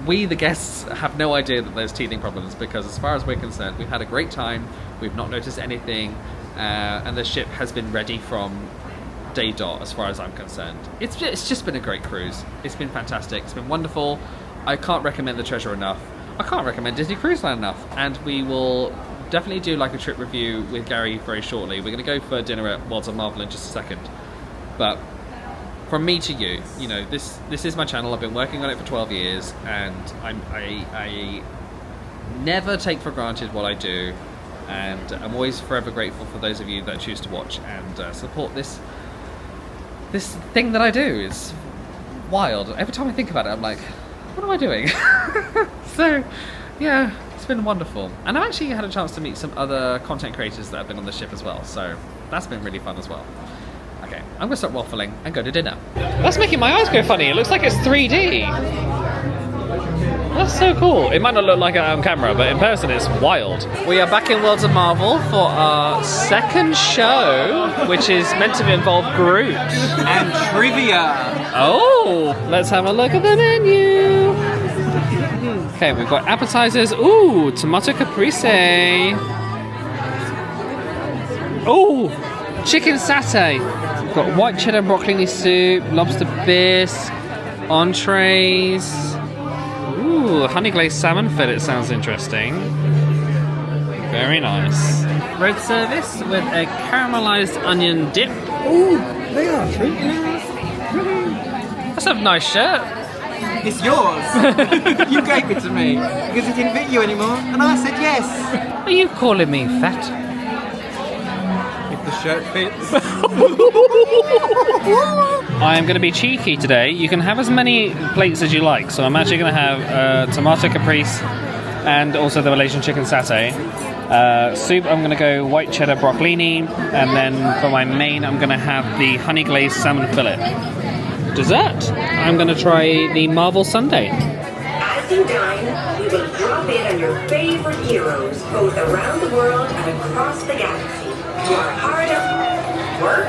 we, the guests, have no idea that there's teething problems, because as far as we're concerned, we've had a great time. We've not noticed anything, and the ship has been ready from day dot as far as I'm concerned. It's just been a great cruise. It's been fantastic. It's been wonderful. I can't recommend the Treasure enough. I can't recommend Disney Cruise Line enough. And we will definitely do like a trip review with Gary very shortly. We're going to go for dinner at Worlds of Marvel in just a second. But from me to you, this is my channel. I've been working on it for 12 years, and I never take for granted what I do, and I'm always forever grateful for those of you that choose to watch and support this thing that I do. It's wild. Every time I think about it, I'm like, what am I doing? So, yeah, it's been wonderful. And I've actually had a chance to meet some other content creators that have been on the ship as well, so that's been really fun as well. Okay, I'm going to stop waffling and go to dinner. That's making my eyes go funny. It looks like it's 3D. That's so cool. It might not look like it on camera, but in person it's wild. We are back in Worlds of Marvel for our second show, which is meant to involve Groot.
And trivia.
Oh, let's have a look at the menu. Okay, we've got appetizers. Ooh, tomato caprese. Ooh, chicken satay. We've got white cheddar broccolini soup, lobster bisque, entrees. Ooh, honey glazed salmon fillet sounds interesting. Very nice. Red service with a caramelized onion dip.
Ooh, they are treating us.
That's a nice shirt.
It's yours. You gave it to me because it didn't fit you anymore, and I said yes.
Are you calling me fat?
If the shirt fits.
I am going to be cheeky today. You can have as many plates as you like. So I'm actually going to have tomato caprese and also the Malaysian chicken satay. Soup, I'm going to go white cheddar broccolini, and then for my main, I'm going to have the honey glazed salmon fillet. Dessert, I'm going to try the Marvel sundae.
As you dine, we will drop in on your favorite heroes, both around the world and across the galaxy. You are hard at work.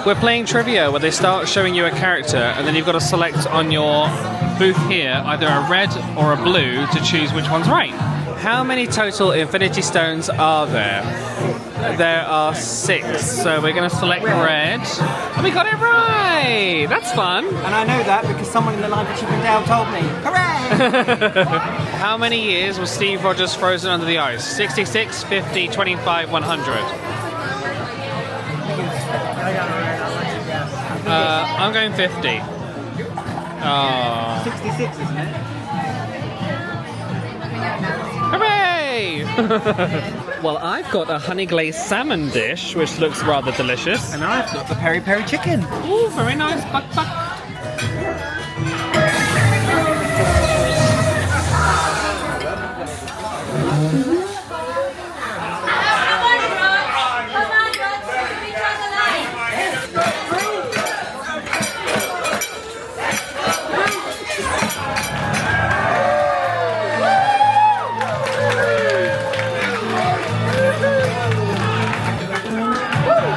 We're playing trivia where they start showing you a character and then you've got to select on your booth here either a red or a blue to choose which one's right. How many total Infinity Stones are there? There are 6, so we're going to select red. And we got it right! That's fun!
And I know that because someone in the line for Chippendale told me. Hooray!
How many years was Steve Rogers frozen under the ice? 66, 50, 25, 100? I'm going 50. Oh.
66, isn't it?
Hooray! Well, I've got a honey glazed salmon dish, which looks rather delicious.
And I've got the peri peri chicken.
Ooh, very nice. Buck, buck.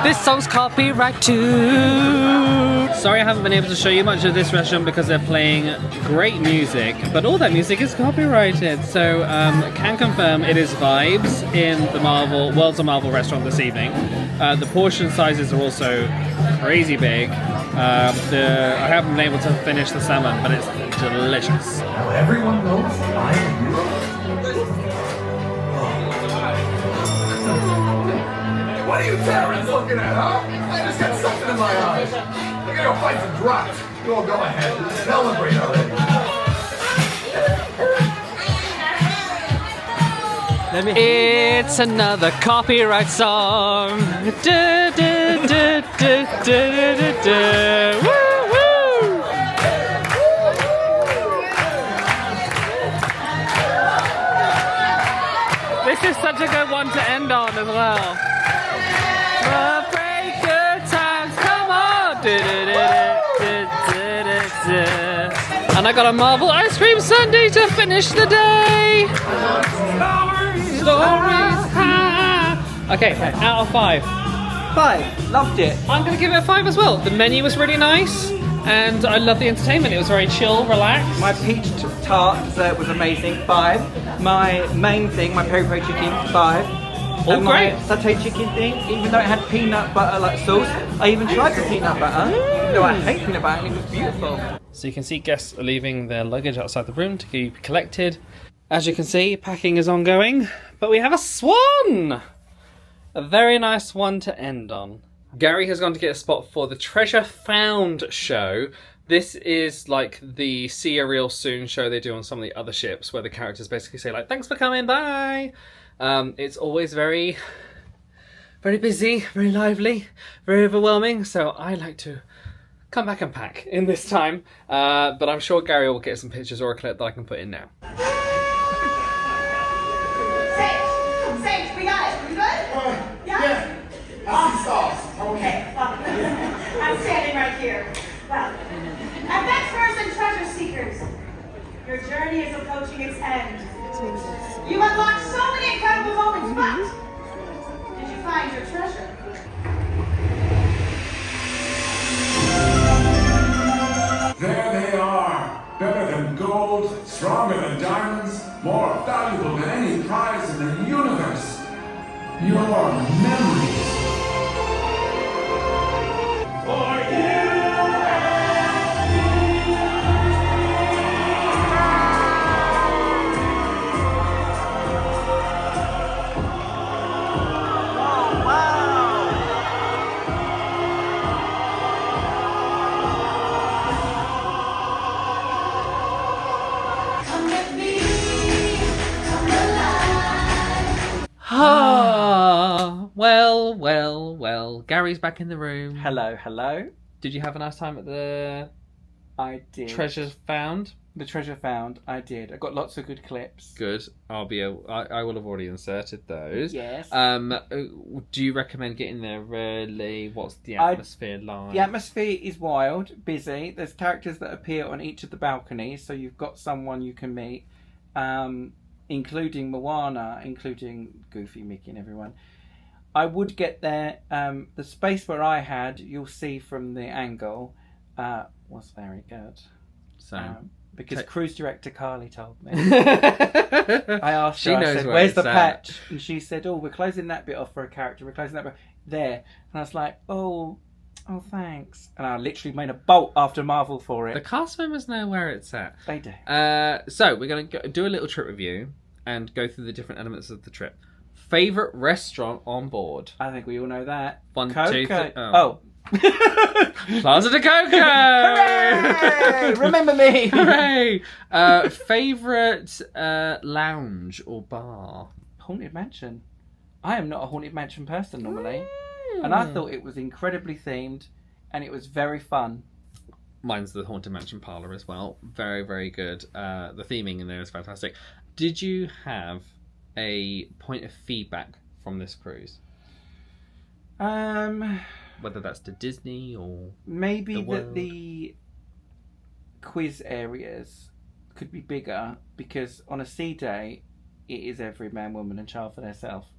This song's copyright too. Sorry I haven't been able to show you much of this restaurant because they're playing great music, but all that music is copyrighted. So can confirm it is vibes in the Worlds of Marvel restaurant this evening. The portion sizes are also crazy big. I haven't been able to finish the salmon, but it's delicious.
Now everyone knows I am hero. What are you terrorists looking at, huh? I just got something in my eyes. I'm gonna go fight some drops. You all go ahead. Celebrate already.
It's another copyright song. Du, du, du, du, du, du, du. Woo, woo. This is such a good one to end on as well. Break good times, come on! And I got a Marvel ice cream sundae to finish the day. Stories high. Okay, out of 5.
5. Loved it.
I'm going to give it a 5 as well. The menu was really nice, and I love the entertainment. It was very chill, relaxed.
My peach tart dessert was amazing. 5. My main thing, my peri peri chicken, 5.
All great.
My satay chicken thing, even though it had peanut butter like sauce, I even tried the peanut butter. Even though I hate peanut butter, and it was beautiful.
So you can see guests are leaving their luggage outside the room to be collected. As you can see, packing is ongoing, but we have a swan! A very nice one to end on. Gary has gone to get a spot for the Treasure Found show. This is like the See You Real Soon show they do on some of the other ships, where the characters basically say like, thanks for coming, bye! It's always very, very busy, very lively, very overwhelming, so I like to come back and pack in this time. But I'm sure Gary will get some pictures or a clip that I can put in now.
Sage, we got it. You good? Yeah.
I see sauce.
Okay. I'm standing right here. Well, adventurers and treasure seekers, your journey is approaching its end. You unlocked so many incredible moments, but did you find your treasure?
There they are. Better than gold, stronger than diamonds, more valuable than any prize in the universe. Your memories. For you.
Oh,
Gary's back in the room.
Hello, hello.
Did you have a nice time at the
I did.
Treasures Found?
The Treasure Found, I did. I got lots of good clips.
Good. I will have already inserted those.
Yes.
Do you recommend getting there early? What's the atmosphere like?
The atmosphere is wild, busy. There's characters that appear on each of the balconies, so you've got someone you can meet, including Moana, including Goofy, Mickey, and everyone. I would get there. The space where I had, you'll see from the angle, was very good.
So.
Because cruise director Carly told me. I asked her, I said, where's the patch? And she said, oh, we're closing that bit off for a character. We're closing that bit there. And I was like, oh, thanks. And I literally made a bolt after Marvel for it.
The cast members know where it's at.
They do.
So we're going to do a little trip review and go through the different elements of the trip. Favourite restaurant on board?
I think we all know that.
One,
Coco.
2, 3.
Oh.
Plaza de Coco!
Hooray! Remember me!
Hooray! Favourite lounge or bar?
Haunted Mansion. I am not a Haunted Mansion person normally. And I thought it was incredibly themed and it was very fun.
Mine's the Haunted Mansion parlour as well. Very, very good. The theming in there is fantastic. Did you have a point of feedback from this cruise? Whether that's to Disney or
maybe that the quiz areas could be bigger, because on a sea day it is every man, woman and child for themselves.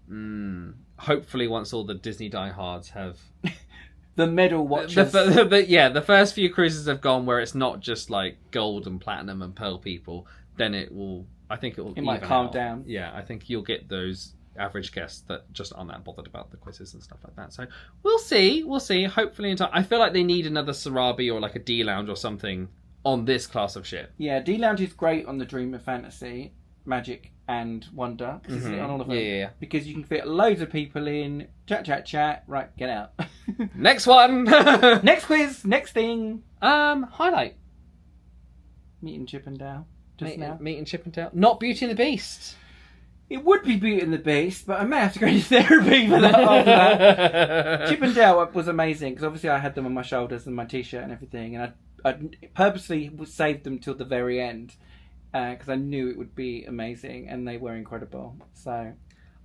Hopefully once all the Disney diehards have
the medal watchers.
The first few cruises have gone where it's not just like gold and platinum and pearl people, then it might calm down. Yeah, I think you'll get those average guests that just aren't that bothered about the quizzes and stuff like that. So we'll see. Hopefully in time. I feel like they need another Sarabi or like a D Lounge or something on this class of ship.
Yeah, D Lounge is great on the Dream of Fantasy, Magic and Wonder. On all of them.
Yeah.
Because you can fit loads of people in. Chat. Right, get out.
Next one.
Next quiz. Next thing.
Highlight.
Meeting Chip and Dale.
Meeting Chip and Dale. Not Beauty and the Beast.
It would be Beauty and the Beast, but I may have to go into therapy for that after that. Chip and Dale was amazing, because obviously I had them on my shoulders and my t-shirt and everything, and I purposely saved them till the very end, because I knew it would be amazing, and they were incredible. So,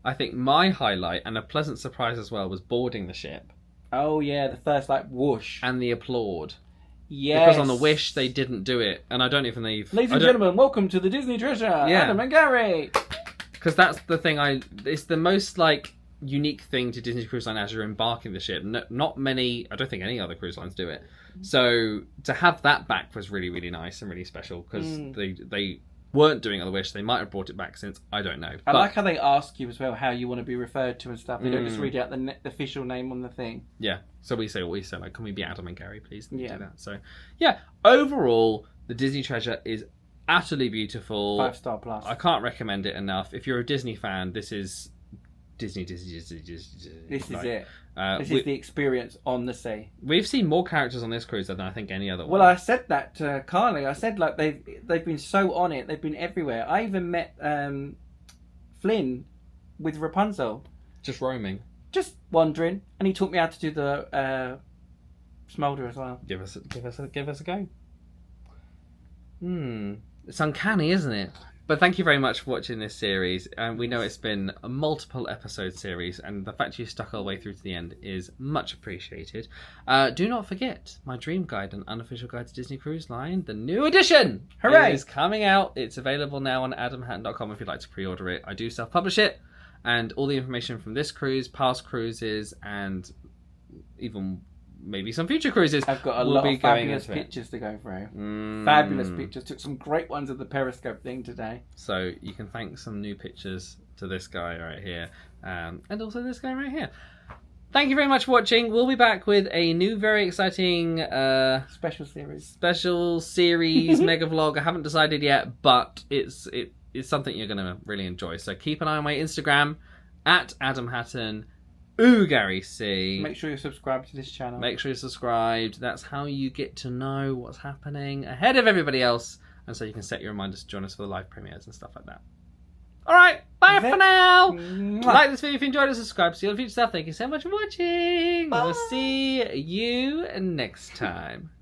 I think my highlight, and a pleasant surprise as well, was boarding the ship.
Oh yeah, the first whoosh.
And the applaud.
Yes.
Because on the Wish they didn't do it, and I don't even know.
Ladies and gentlemen, welcome to the Disney Treasure, Adam and Gary.
Because that's the thing, it's the most unique thing to Disney Cruise Line as you're embarking the ship. Not many, I don't think any other cruise lines do it. So to have that back was really, really nice and really special, because they weren't doing it on the Wish. They might have brought it back since, I don't know.
I like how they ask you as well how you want to be referred to and stuff. They don't just read out the official name on the thing.
Yeah, so we say what we say, can we be Adam and Gary, please? Do that. So yeah, overall, the Disney Treasure is utterly beautiful.
5-star plus.
I can't recommend it enough. If you're a Disney fan, this is Disney.
This is it. This is the experience on the sea.
We've seen more characters on this cruise than I think any other one.
Well, I said that to Carly. I said they've been so on it. They've been everywhere. I even met Flynn with Rapunzel.
Just roaming.
Just wandering, and he taught me how to do the smolder as well.
Give us a go. It's uncanny, isn't it? But thank you very much for watching this series. We know it's been a multiple episode series, and the fact you stuck all the way through to the end is much appreciated. Do not forget my Dream Guide, an unofficial guide to Disney Cruise Line. The new edition is coming out. It's available now on adamhattan.com if you'd like to pre-order it. I do self-publish it, and all the information from this cruise, past cruises, and even maybe some future cruises.
I've got a lot of fabulous pictures to go through. Fabulous pictures. Took some great ones of the Periscope thing today.
So you can thank some new pictures to this guy right here, and also this guy right here. Thank you very much for watching. We'll be back with a new, very exciting
special series
mega vlog. I haven't decided yet, but it's something you're going to really enjoy. So keep an eye on my Instagram at Adam Hattan. Ooh, Gary C.
Make sure you're subscribed to this channel.
Make sure you're subscribed. That's how you get to know what's happening ahead of everybody else. And so you can set your reminders to join us for the live premieres and stuff like that. All right. Bye. Bye for now. Like this video if you enjoyed it, subscribe, see all the future stuff. Thank you so much for watching. We'll see you next time.